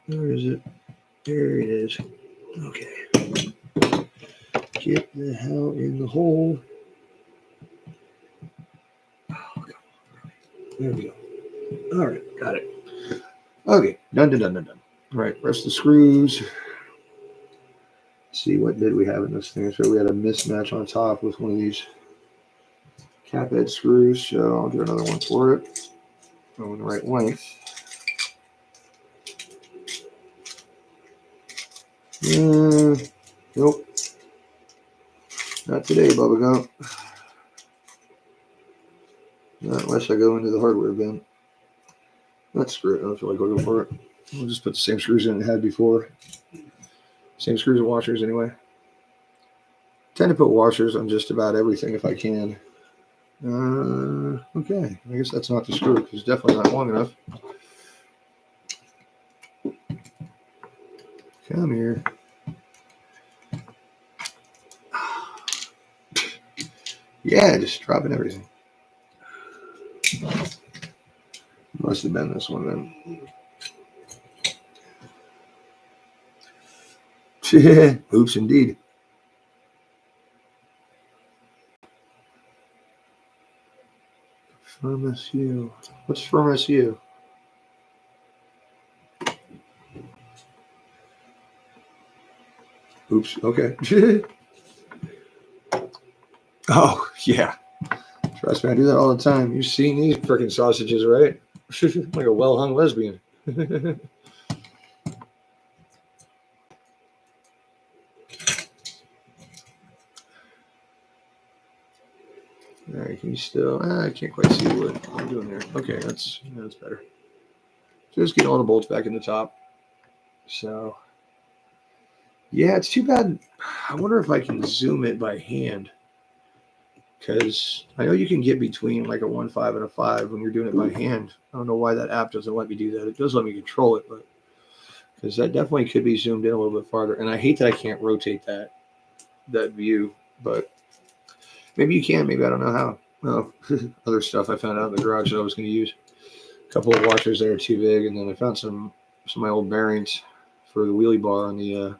Where is it? There it is. Okay. Get the hell in the hole. Oh, come on. There we go. All right, got it. Okay, done. All right, rest the screws. Let's see, what did we have in this thing? So we had a mismatch on top with one of these cap head screws, so I'll do another one for it. Going the right length. Nope. Not today, Bubba Gump. Not unless I go into the hardware bin. Let's screw it. I don't feel like looking for it. We'll just put the same screws in it had before. Same screws and washers anyway. Tend to put washers on just about everything if I can. Okay. I guess that's not the screw because it's definitely not long enough. Come here. Yeah, just dropping everything. Must have been this one then. Oops, indeed. Firm SU. What's firm SU? Oops, okay. Oh, yeah. Trust me, I do that all the time. You've seen these freaking sausages, right? Like a well-hung lesbian. All right, can you still? I can't quite see what I'm doing there. Okay, that's better. Just get all the bolts back in the top. So, yeah, it's too bad. I wonder if I can zoom it by hand. Because I know you can get between like a 1.5 and a 5 when you're doing it by hand. I don't know why that app doesn't let me do that. It does let me control it, but because that definitely could be zoomed in a little bit farther. And I hate that I can't rotate that view, but Maybe you can. Maybe I don't know how. Well, other stuff I found out in the garage that I was going to use. A couple of washers that are too big, and then I found some of my old bearings for the wheelie bar on the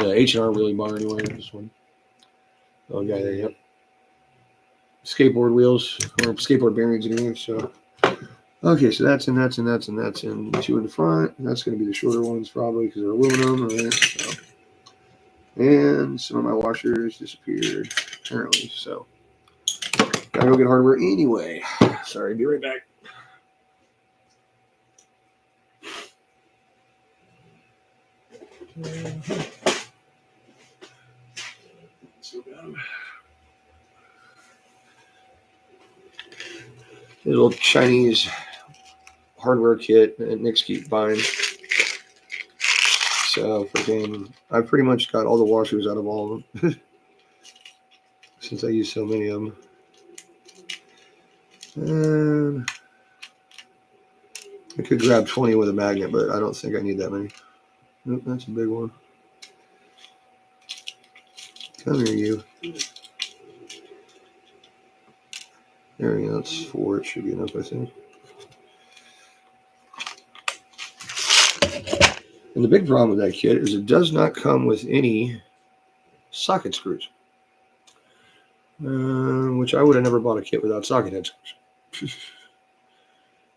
H&R wheelie bar anyway. This one. Oh, guy there, yep. Skateboard wheels or skateboard bearings anyway. So, okay, so that's in. Two in the front. That's going to be the shorter ones probably because they're aluminum, right? So. And some of my washers disappeared apparently. So, gotta go get hardware anyway. Sorry, be right back. So a little Chinese hardware kit that Nick's keep buying. So I've pretty much got all the washers out of all of them since I use so many of them. And I could grab 20 with a magnet, but I don't think I need that many. Nope, that's a big one. Come here, you. There we go. That's 4. It should be enough, I think. And the big problem with that kit is it does not come with any socket screws, which I would have never bought a kit without socket head screws.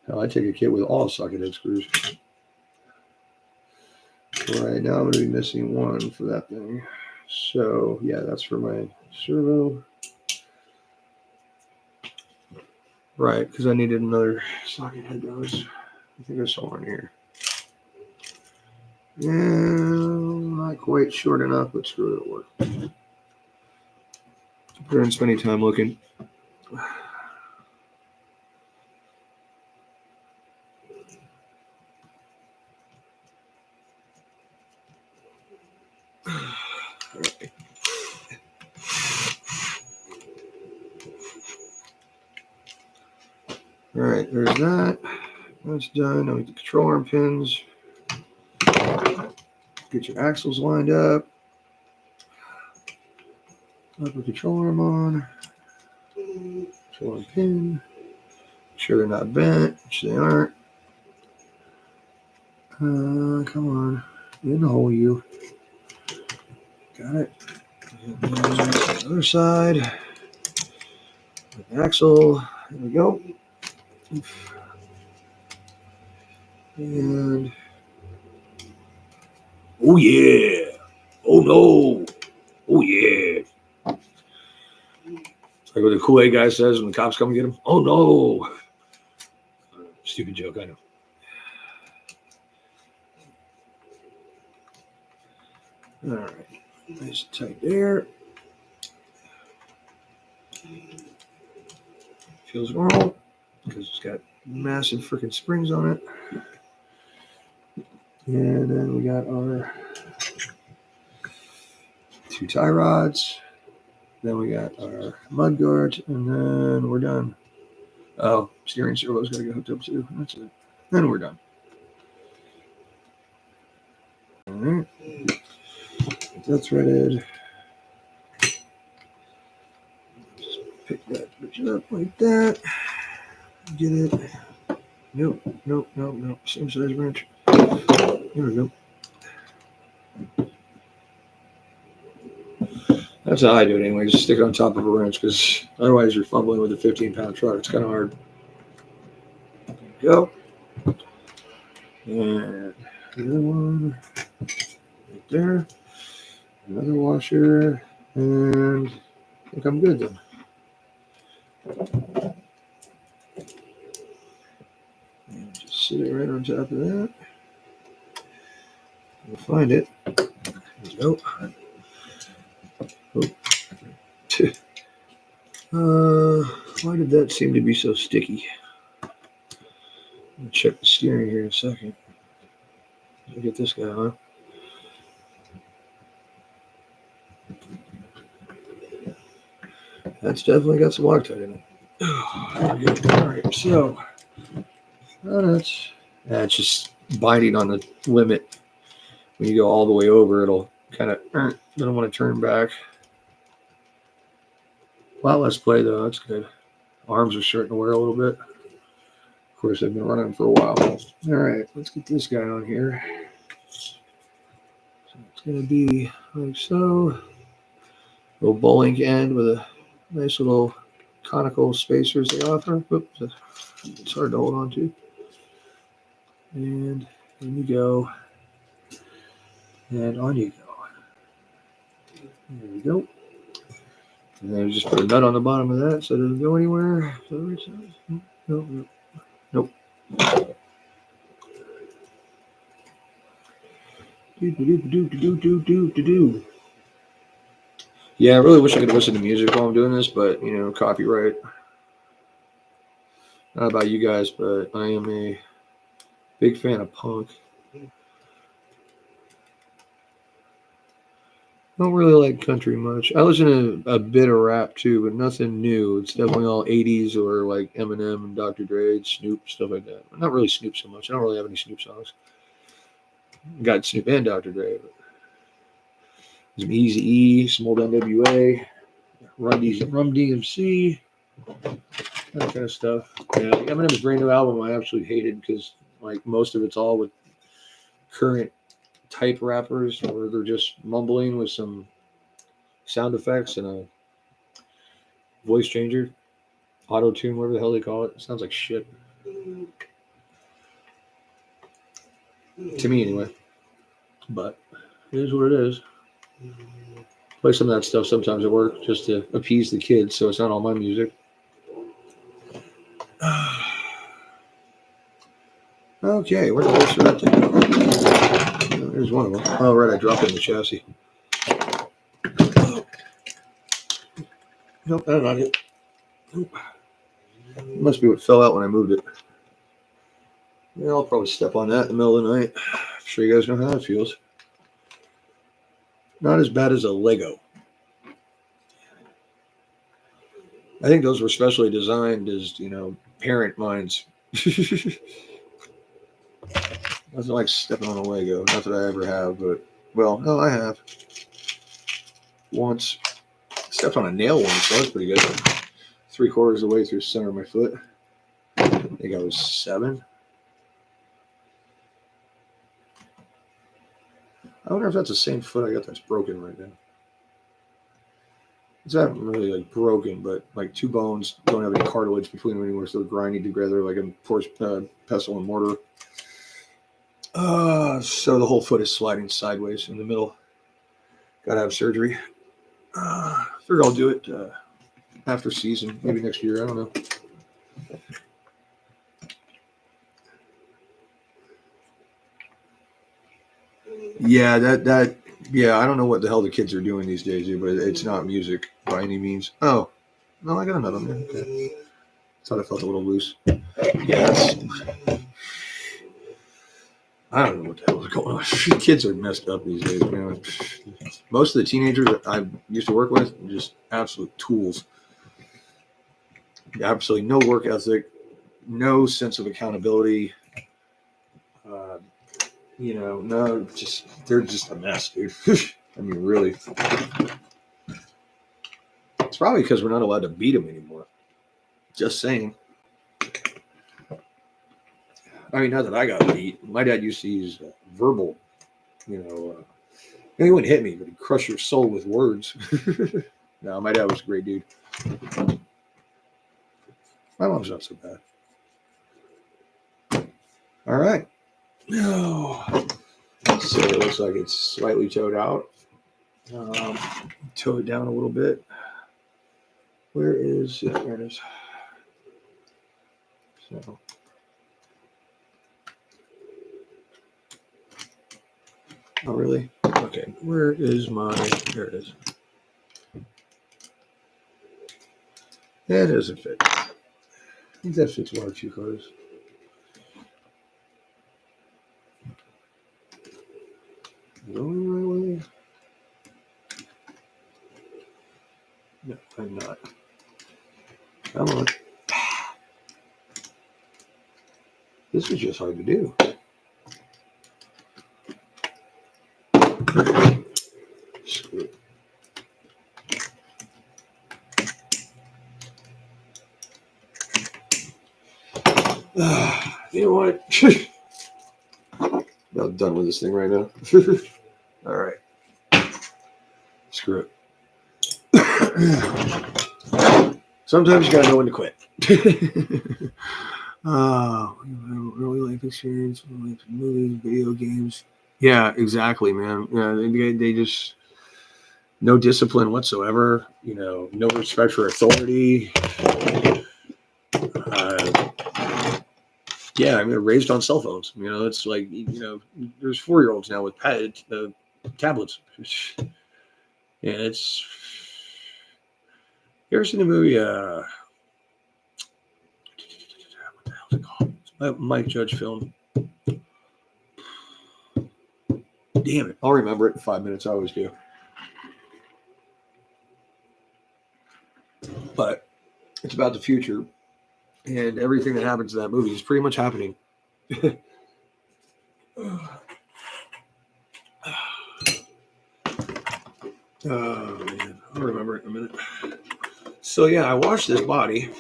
Now I take a kit with all socket head screws. Right now I'm going to be missing one for that thing. So yeah, that's for my servo. Right, because I needed another socket head nose. I think there's somewhere in here. Yeah, not quite short enough, but screw it, it'll work. Better than spending time looking. All right, there's that. That's done. Now we get the control arm pins. Get your axles lined up. Upper control arm on. Control arm pin. Make sure they're not bent, which they aren't. Come on. In the hole, you. Got it. And then the other side. Axle. There we go. And oh yeah. Oh no. Oh yeah. It's like what the Kool-Aid guy says when the cops come and get him. Oh no. Stupid joke, I know. All right. Nice and tight there. Feels normal because it's got massive freaking springs on it. And then we got our 2 tie rods. Then we got our mud guards, and then we're done. Oh, steering servo's got to get hooked up too. That's it. Then we're done. All right. That's threaded. Just pick that bitch up like that. Get it. Nope. Same size wrench. There we go. That's how I do it anyway. Just stick it on top of a wrench because otherwise you're fumbling with a 15-pound truck. It's kind of hard. There you go. And the other one right there. Another washer. And I think I'm good then. And just sit it right on top of that. We'll find it. Nope. Why did that seem to be so sticky? I'll check the steering here in a second. Look at this guy, huh? That's definitely got some Loctite in it. All right, so that's just binding on the limit. When you go all the way over, it'll kind of, I don't want to turn back. Wow, let's play though. That's good. Arms are starting to wear a little bit. Of course, I've been running for a while. All right, let's get this guy on here. So it's going to be like so. Little bowling end with a nice little conical spacers they offer. Oops, it's hard to hold on to. And in you go. And on you go. There we go. And then just put a nut on the bottom of that so it doesn't go anywhere. Nope. Nope. Do. Yeah, I really wish I could listen to music while I'm doing this, but copyright. Not about you guys, but I am a big fan of punk. Don't really like country much. I listen to a bit of rap too, but nothing new. It's definitely all 80s or like Eminem and Dr. Dre, Snoop, stuff like that. Not really Snoop so much. I don't really have any Snoop songs. Got Snoop and Dr. Dre. But some Easy E, some old NWA, Run DMC, that kind of stuff. Yeah, Eminem's brand new album I absolutely hated because like most of it's all with current type rappers where they're just mumbling with some sound effects and a voice changer, auto tune, whatever the hell they call it. It sounds like shit. To me, anyway. But it is what it is. Play some of that stuff sometimes at work just to appease the kids so it's not all my music. Okay, where the hell should that thing go? There's one of them. Oh, right, I dropped it in the chassis. Nope, that's not it. Nope. It must be what fell out when I moved it. Yeah, I'll probably step on that in the middle of the night. I'm sure you guys know how that feels. Not as bad as a Lego. I think those were specially designed as, parent minds. Nothing like stepping on a Lego. Not that I ever have, but, well, no, I have. Once. Stepped on a nail once, so that's pretty good. 3/4 of the way through the center of my foot. I think I was 7. I wonder if that's the same foot I got that's broken right now. It's not really like broken, but like 2 bones don't have any cartilage between them anymore, so they're grinding together like a pestle and mortar. So the whole foot is sliding sideways in the middle. Gotta have surgery. Figure I'll do it after season, maybe next year. I don't know. Yeah, I don't know what the hell the kids are doing these days, but it's not music by any means. Oh, no, I got another one. Okay. Thought I felt a little loose. Yeah, I don't know what the hell is going on. Kids are messed up these days, man. Most of the teenagers that I used to work with are just absolute tools. Absolutely no work ethic, no sense of accountability. No, they're just a mess, dude. I mean, really. It's probably because we're not allowed to beat them anymore. Just saying. I mean, not that I got beat. My dad used to use verbal, he wouldn't hit me, but he'd crush your soul with words. No, my dad was a great dude. My mom's not so bad. All right. No. So it looks like it's slightly towed out. Tow it down a little bit. Where is it? There it is. So. Oh, really? Okay. Where is my... There it is. That doesn't fit. I think that fits 1 or 2 cars. Going the right way? No, I'm not. Come on. This is just hard to do. Screw it. You know what? I'm done with this thing right now. All right. Screw it. Sometimes you gotta know when to quit. Early life experience, movies, video games. Yeah, exactly, man. Yeah, they just no discipline whatsoever. You know, no respect for authority. Yeah, I mean, raised on cell phones. You know, it's like there's 4-year-olds now with tablets, and it's. You ever seen the movie? What the hell is it called? It's a Mike Judge film. Damn it! I'll remember it in 5 minutes. I always do. But it's about the future, and everything that happens in that movie is pretty much happening. Oh man, I'll remember it in a minute. So yeah, I washed this body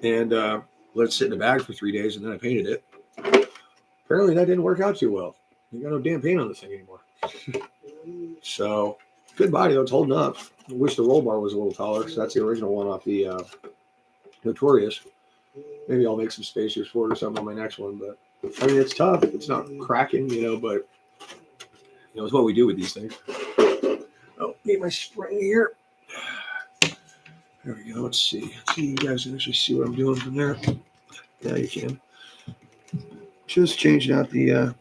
and let it sit in a bag for 3 days, and then I painted it. Apparently, that didn't work out too well. You got no damn paint on this thing anymore. So good body though; it's holding up. I wish the roll bar was a little taller because that's the original one off the Notorious. Maybe I'll make some spacers for it or something on my next one. But I mean, it's tough. It's not cracking, but it's what we do with these things. Oh, need my spring here. There we go. Let's see. You guys can actually see what I'm doing from there. Yeah, you can. Just changing out the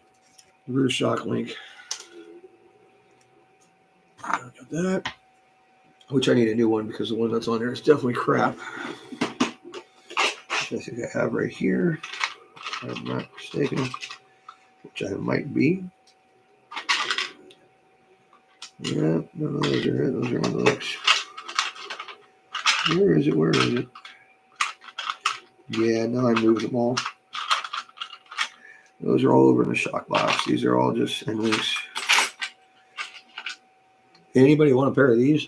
rear shock link. Got that. Which I need a new one because the one that's on there is definitely crap. Which I think I have right here. If I'm not mistaken. Which I might be. Yeah, no, those are it. Those are on the looks. Where is it? Yeah, no, I moved them all. Those are all over in the shock box. These are all just end links. Anybody want a pair of these?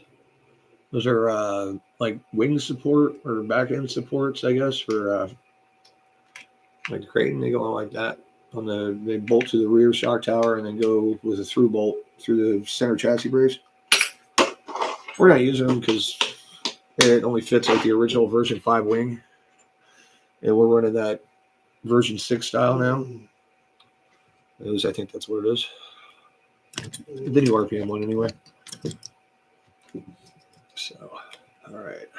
Those are like wing support or back end supports, I guess, for like the Creighton. They go on like that. They bolt to the rear shock tower and then go with a through bolt through the center chassis brace. We're not using them because it only fits like the original version 5 wing, and we're running that version 6 style now. At least I think that's what it is. The new RPM one, anyway. So, all right.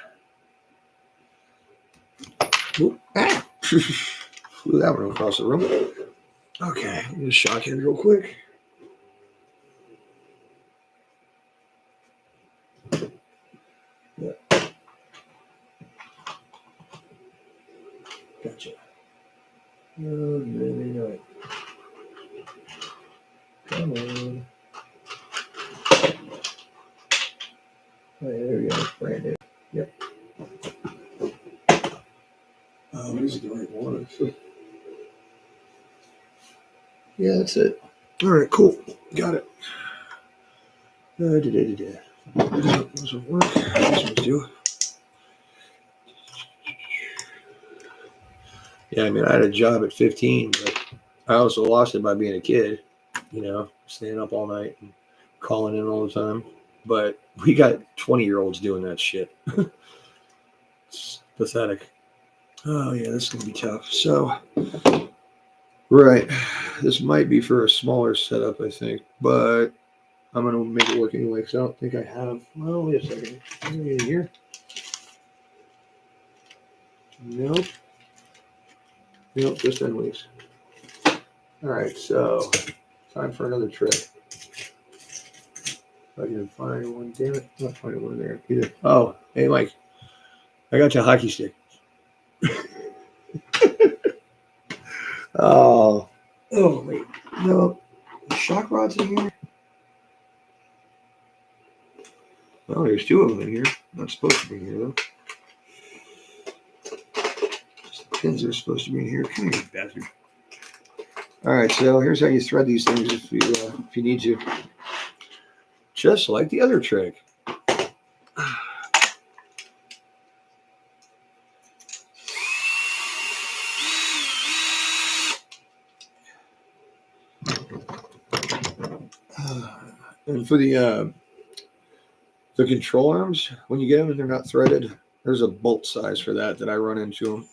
Oop, ah! Flew that one across the room. Okay, let me just shock in real quick. Yeah. Gotcha. Oh, really? Come on. Oh, yeah, there we go. Brand new. Yep. Oh, is it the right one? Yeah, that's it. All right, cool. Got it. Those will work. These ones do. Yeah, I mean, I had a job at 15, but I also lost it by being a kid, staying up all night and calling in all the time. But we got 20-year-olds doing that shit. It's pathetic. Oh, yeah, this is going to be tough. So, right. This might be for a smaller setup, I think. But I'm going to make it work anyway because I don't think I have. Well, wait a second. In here? Nope. Nope, just end weeks. All right, so time for another trick. If I can find one, damn it. I'm not finding one there either. Oh, hey, Mike. I got you a hockey stick. Oh, wait. No. The shock rod's in here? Well, there's 2 of them in here. Not supposed to be in here, though. Just the pins are supposed to be in here. Come here, bastard. All right, so here's how you thread these things if you need to. Just like the other trick. And for the control arms, when you get them and they're not threaded, there's a bolt size for that I run into them.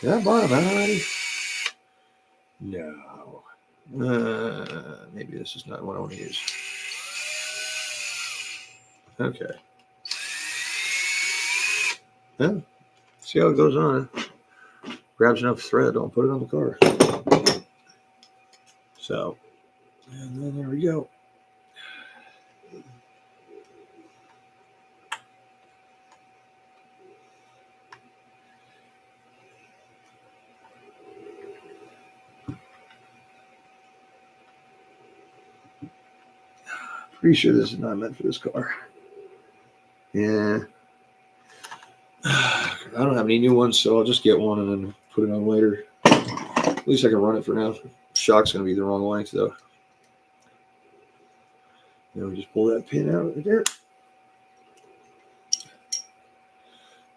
Did I buy them out already? No. Maybe this is not what I want to use. Okay. Yeah. See how it goes on. Grabs enough thread, I'll put it on the car. So, and then there we go. Pretty sure this is not meant for this car. Yeah. I don't have any new ones, so I'll just get one and then put it on later. At least I can run it for now. Shock's going to be the wrong length, though. Then we just pull that pin out right there.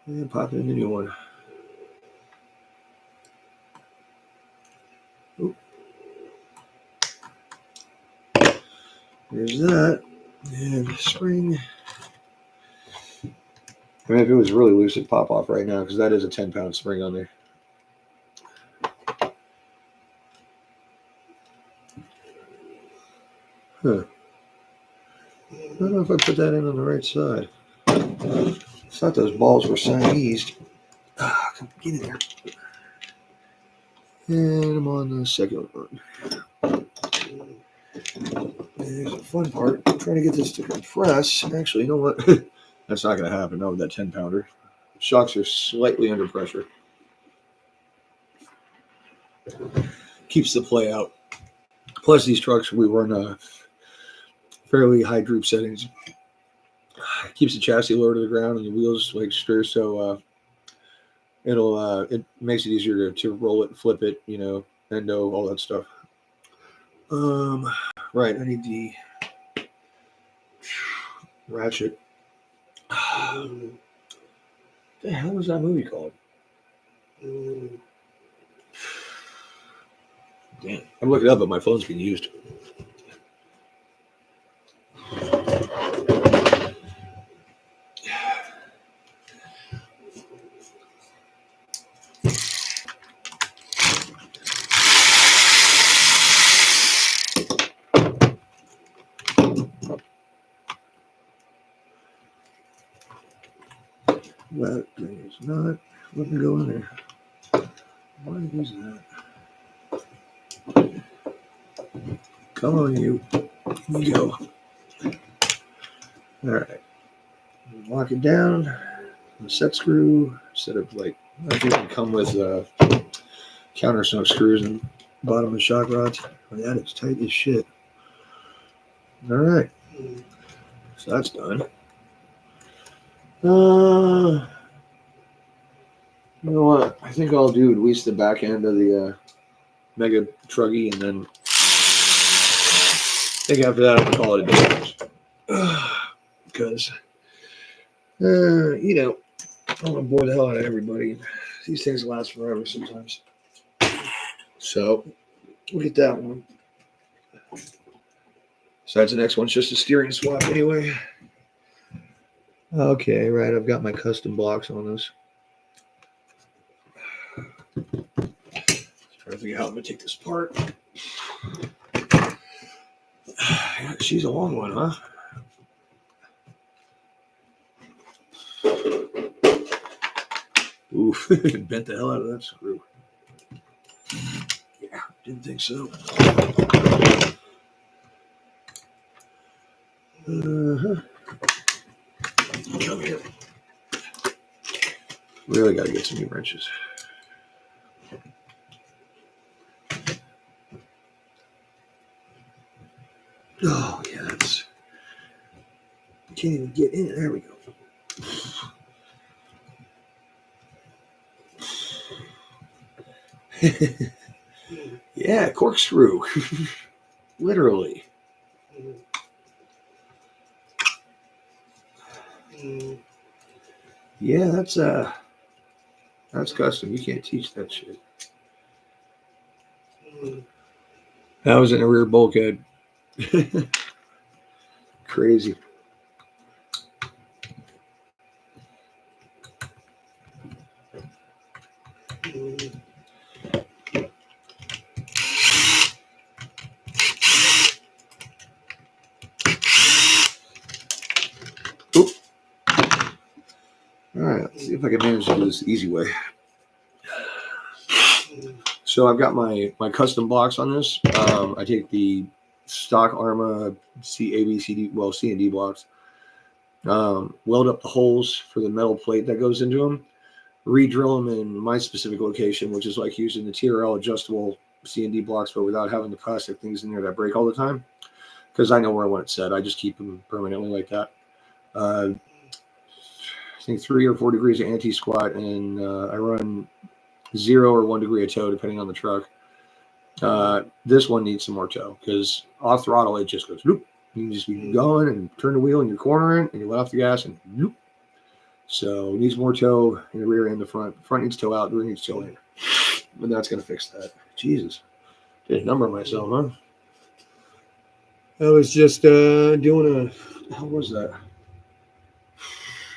And pop in the new one. Oop. There's that. And spring. I mean, if it was really loose, it'd pop off right now because that is a 10-pound spring on there. Huh. I don't know if I put that in on the right side. I thought those balls were Siamese. Come get in there. And I'm on the second one. There's a fun part. I'm trying to get this to compress. Actually, you know what? That's not going to happen. Not with that 10-pounder. Shocks are slightly under pressure. Keeps the play out. Plus, these trucks, we run fairly high droop settings. Keeps the chassis lower to the ground and the wheels like steer, so it makes it easier to roll it, flip it, endo, all that stuff. Right, I need the ratchet. What the hell was that movie called? Damn, I'm looking it up, but my phone's being used. That thing is not letting me go in there. Why is that? Come on, you. Here you go. All right. Lock it down. The set screw. Instead of I think it can come with countersunk screws and bottom of the shock rods. That is tight as shit. All right. So that's done. You know what? I think I'll do at least the back end of the Mega Truggy, and then I think after that I'll call it a day. Because, I don't want to bore the hell out of everybody. These things last forever sometimes. So, we'll get that one. Besides, the next one's just a steering swap anyway. Okay, right. I've got my custom blocks on this. Trying to figure out how I'm going to take this apart. She's a long one, huh? Oof, bent the hell out of that screw. Yeah, didn't think so. Come here. Really got to get some new wrenches. Oh, yeah, that's... Can't even get in. There we go. Yeah, corkscrew. Literally. Yeah, that's custom. You can't teach that shit. That was in a rear bulkhead. Crazy. Oop. All right, let's see if I can manage to do this the easy way. So I've got my custom blocks on this. I take the stock arrma C and D blocks, weld up the holes for the metal plate that goes into them, re-drill them in my specific location, which is like using the TRL adjustable C and D blocks, but without having the plastic things in there that break all the time. Because I know where I want it set. I just keep them permanently like that. I think 3 or 4 degrees of anti-squat, and I run 0 or 1 degree of toe, depending on the truck. This one needs some more toe because off throttle, it just goes loop. You can just be going and turn the wheel and you're cornering and you let off the gas and loop. So it needs more toe in the rear and the front. Front needs toe out, the rear needs toe in. But that's going to fix that. Jesus. Did a number on myself, huh? I was just doing how was that?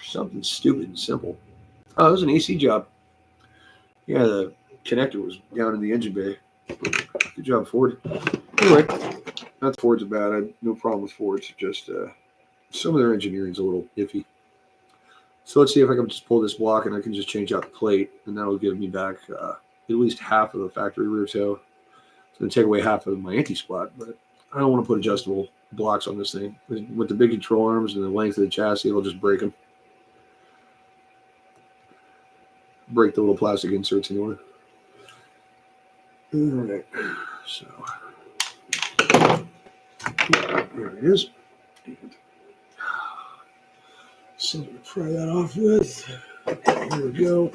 Something stupid and simple. Oh, it was an AC job. Yeah, the connector was down in the engine bay. Good job, Ford. Anyway, not Ford's bad. I have no problem with Ford's. Just some of their engineering's a little iffy. So let's see if I can just pull this block and I can just change out the plate, and that'll give me back at least half of the factory rear toe. It's going to take away half of my anti-squat, but I don't want to put adjustable blocks on this thing. With the big control arms and the length of the chassis, it'll just break them. Break the little plastic inserts anyway. All right, so there it is. Something to fry that off with. Here we go.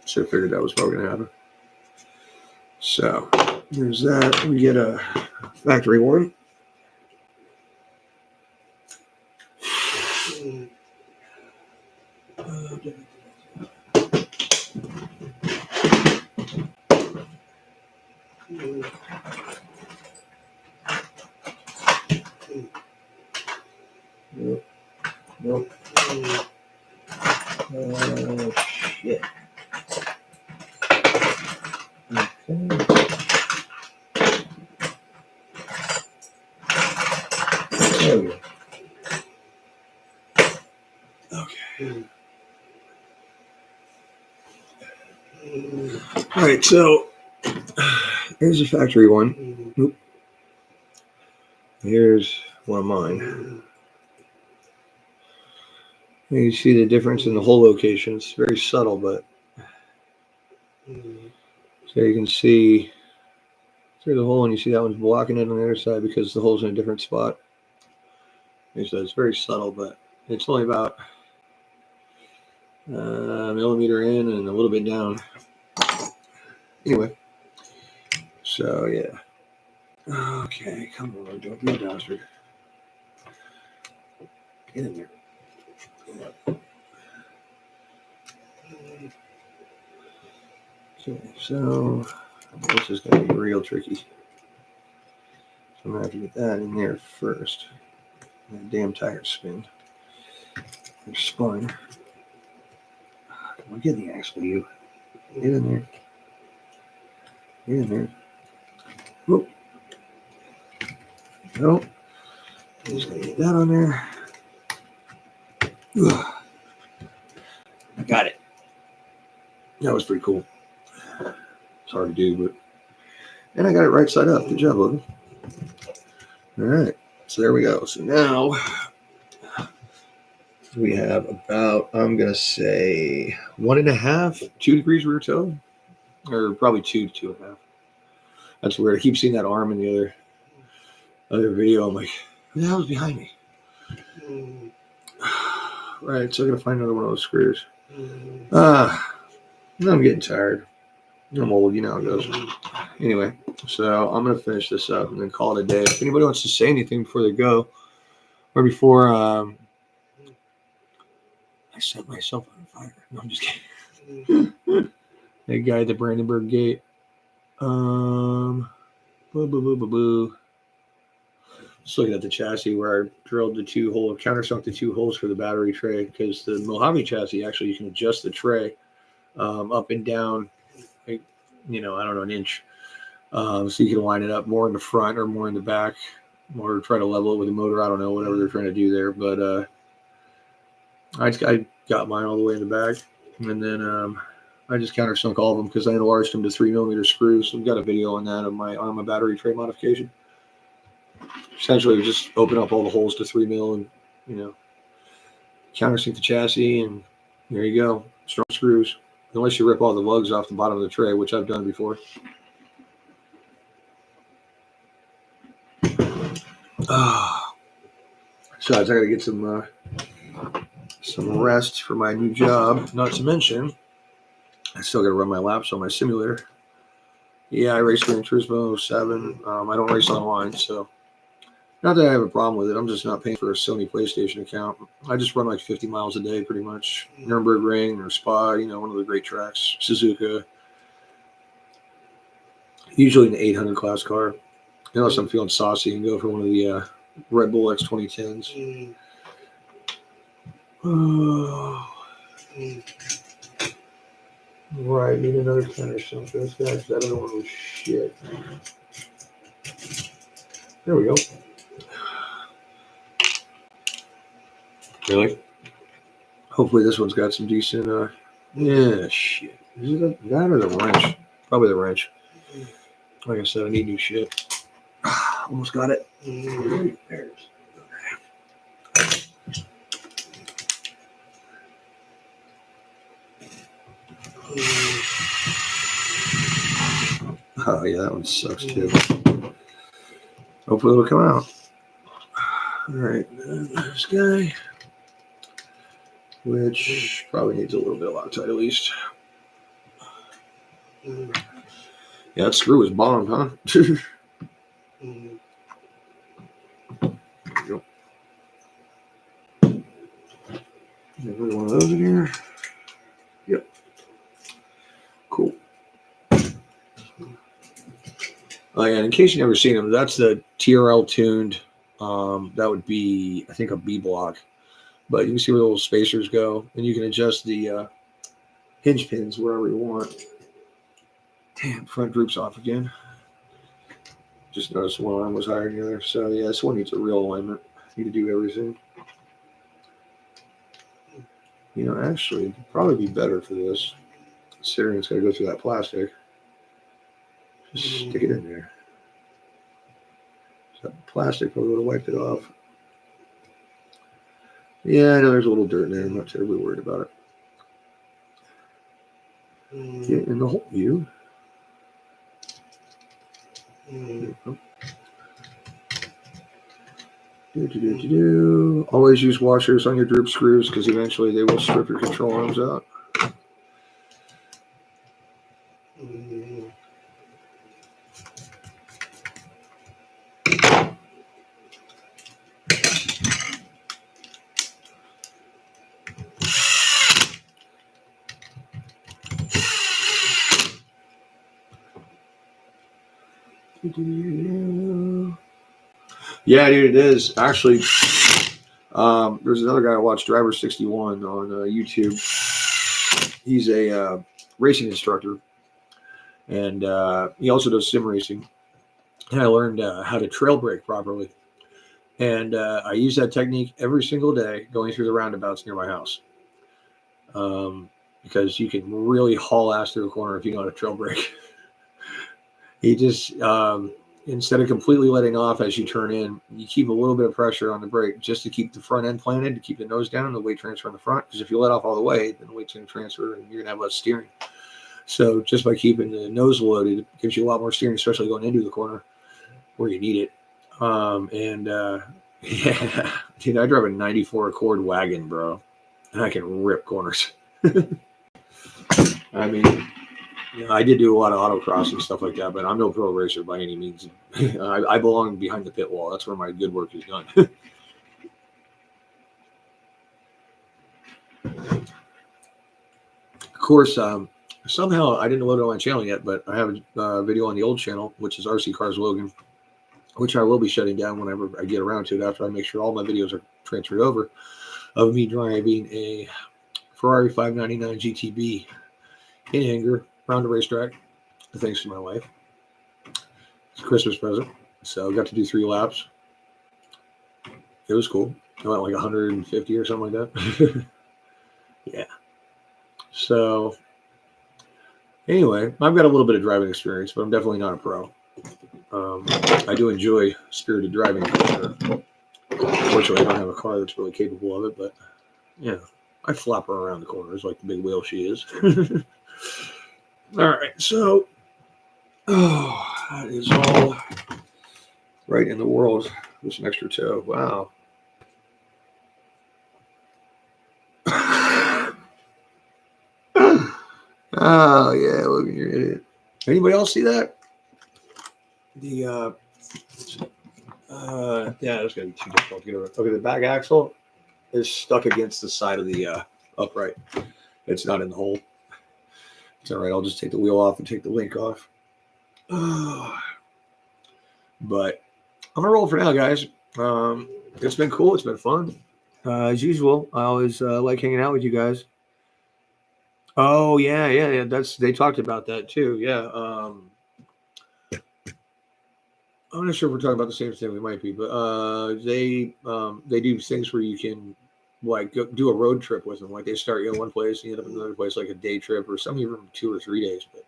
Should have figured that was probably going to happen. So there's that. We get a factory one. Nope. Shit. Okay. There we go. Okay. All right, so here's a factory one. Oop. Here's one of mine. You see the difference in the hole location. It's very subtle, but so you can see through the hole, and you see that one's blocking it on the other side because the hole's in a different spot. And so it's very subtle, but it's only about a millimeter in and a little bit down. Anyway, so yeah. Okay, come on, don't be a dastard. Get in there. Okay, so this is going to be real tricky. So I'm going to have to get that in there first. That damn tires spin. They're spun. Come on, get in the axle, you. Get in there. Get in there. Whoop. Nope. Just going to get that on there. Ugh. I got it. That was pretty cool. It's hard to do, but... And I got it right side up. Good job, Logan. All right. So there we go. So now we have about, I'm going to say 1.5, 2 degrees rear toe. Or probably 2 to 2.5. That's weird. I keep seeing that arm in the other video. I'm like, who the hell is behind me? Right. So I'm going to find another one of those screws. I'm getting tired. I'm old, you know how it goes. Anyway, so I'm going to finish this up and then call it a day. If anybody wants to say anything before they go, or before I set myself on fire. No, I'm just kidding. That guy at the Brandenburg Gate. Boo, boo, boo, boo, boo. Just looking at the chassis where I drilled the countersunk the 2 holes for the battery tray, because the Mojave chassis, actually, you can adjust the tray up and down, like, I don't know, an inch. So you can line it up more in the front or more in the back, or try to level it with the motor. I don't know, whatever they're trying to do there. But I got mine all the way in the back. And then I just countersunk all of them because I enlarged them to 3mm screws. So I've got a video on that of my arrma battery tray modification. Essentially, just open up all the holes to 3mm and, countersink the chassis, and there you go. Strong screws. Unless you rip all the lugs off the bottom of the tray, which I've done before. Besides, I got to get some rest for my new job. Not to mention, I still got to run my laps on my simulator. Yeah, I race Gran Turismo 7. I don't race online, so not that I have a problem with it. I'm just not paying for a Sony PlayStation account. I just run like 50 miles a day, pretty much. Nürburgring or Spa, one of the great tracks. Suzuka. Usually an 800 class car. Unless I'm feeling saucy and go for one of the Red Bull X2010s. Right, need another countersunk for this guy because that other one was shit. There we go. Really? Hopefully this one's got some decent, yeah, shit. Is it that or the wrench? Probably the wrench. Like I said, I need new shit. Almost got it. There it is. Oh, yeah, that one sucks too. Hopefully it'll come out. All right, this guy, which probably needs a little bit of Loctite at least. Yeah, that screw is bombed, huh? Another one of those in here. Yep. Cool. Oh, yeah, in case you've never seen them, that's the TRL tuned. That would be, I think, a B block. But you can see where the little spacers go, and you can adjust the hinge pins wherever you want. Damn, front droop's off again. Just noticed one arm was higher than the other. So, yeah, this one needs a real alignment. Need to do everything. Actually, it'd probably be better for this. Considering it's got to go through that plastic. Just stick it in there. So that plastic probably would have wiped it off. Yeah, I know there's a little dirt in there. I'm not terribly worried about it. Get in the hole, you. Always use washers on your droop screws because eventually they will strip your control arms out. Yeah, dude, it is. Actually, there's another guy I watched, Driver 61 on YouTube. He's a racing instructor, and he also does sim racing. And I learned how to trail brake properly. And I use that technique every single day going through the roundabouts near my house. Because you can really haul ass through a corner if you know how to trail brake. He just, instead of completely letting off as you turn in, you keep a little bit of pressure on the brake just to keep the front end planted, to keep the nose down and the weight transfer in the front. Because if you let off all the way, then the weight's going to transfer and you're going to have less steering. So just by keeping the nose loaded, it gives you a lot more steering, especially going into the corner where you need it. Yeah, dude, I drive a 94 Accord wagon, bro, and I can rip corners. I mean, I did do a lot of autocross and stuff like that, but I'm no pro racer by any means. I belong behind the pit wall. That's where my good work is done. Of course, somehow I didn't load it on my channel yet, but I have a video on the old channel, which is RC Cars Logan, which I will be shutting down whenever I get around to it after I make sure all my videos are transferred over, of me driving a Ferrari 599 GTB in anger around the racetrack, thanks to my wife. It's a Christmas present. So I got to do 3 laps. It was cool. I went like 150 or something like that. Yeah. So anyway, I've got a little bit of driving experience, but I'm definitely not a pro. I do enjoy spirited driving for sure. Unfortunately, I don't have a car that's really capable of it, but yeah, I flop her around the corners like the big whale she is. All right, so that is all right in the world. There's an extra toe. Wow. Oh yeah, look at your idiot. Anybody else see that? The yeah, it's gonna be too difficult to get over. Okay, the back axle is stuck against the side of the upright. It's not in the hole. It's all right. I'll just take the wheel off and take the link off. But I'm gonna roll for now, guys. It's been cool. It's been fun. As usual, I always like hanging out with you guys. Oh yeah. They talked about that too. Yeah. I'm not sure if we're talking about the same thing. We might be, but they do things where you can like go do a road trip with them. Like they start you in one place, and you end up in another place, like a day trip, or some even 2 or 3 days. But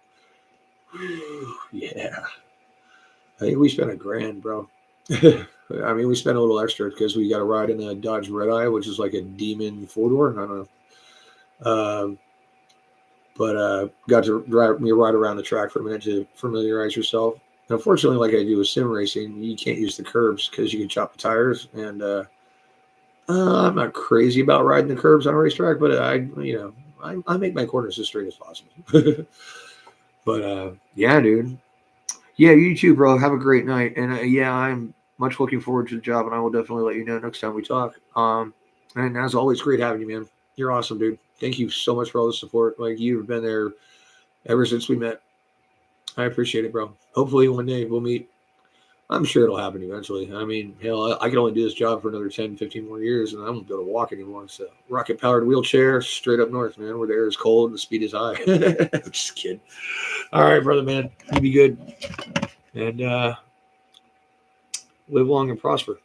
yeah, I think we spent $1,000, bro. I mean, we spent a little extra because we got a ride in a Dodge Red Eye, which is like a demon 4-door. I don't know. But got to drive me ride around the track for a minute to familiarize yourself. And unfortunately, like I do with sim racing, you can't use the curbs because you can chop the tires. And I'm not crazy about riding the curbs on a racetrack, but I make my corners as straight as possible. But yeah, dude. Yeah, you too, bro. Have a great night. And yeah, I'm much looking forward to the job, and I will definitely let you know next time we talk. And as always, great having you, man. You're awesome, dude. Thank you so much for all the support. Like, you've been there ever since we met. I appreciate it, bro. Hopefully one day we'll meet. I'm sure it'll happen eventually. I mean, hell, I can only do this job for another 10, 15 more years, and I won't be able to walk anymore. So rocket-powered wheelchair straight up north, man, where the air is cold and the speed is high. I'm just kidding. All right, brother, man. You be good. And live long and prosper.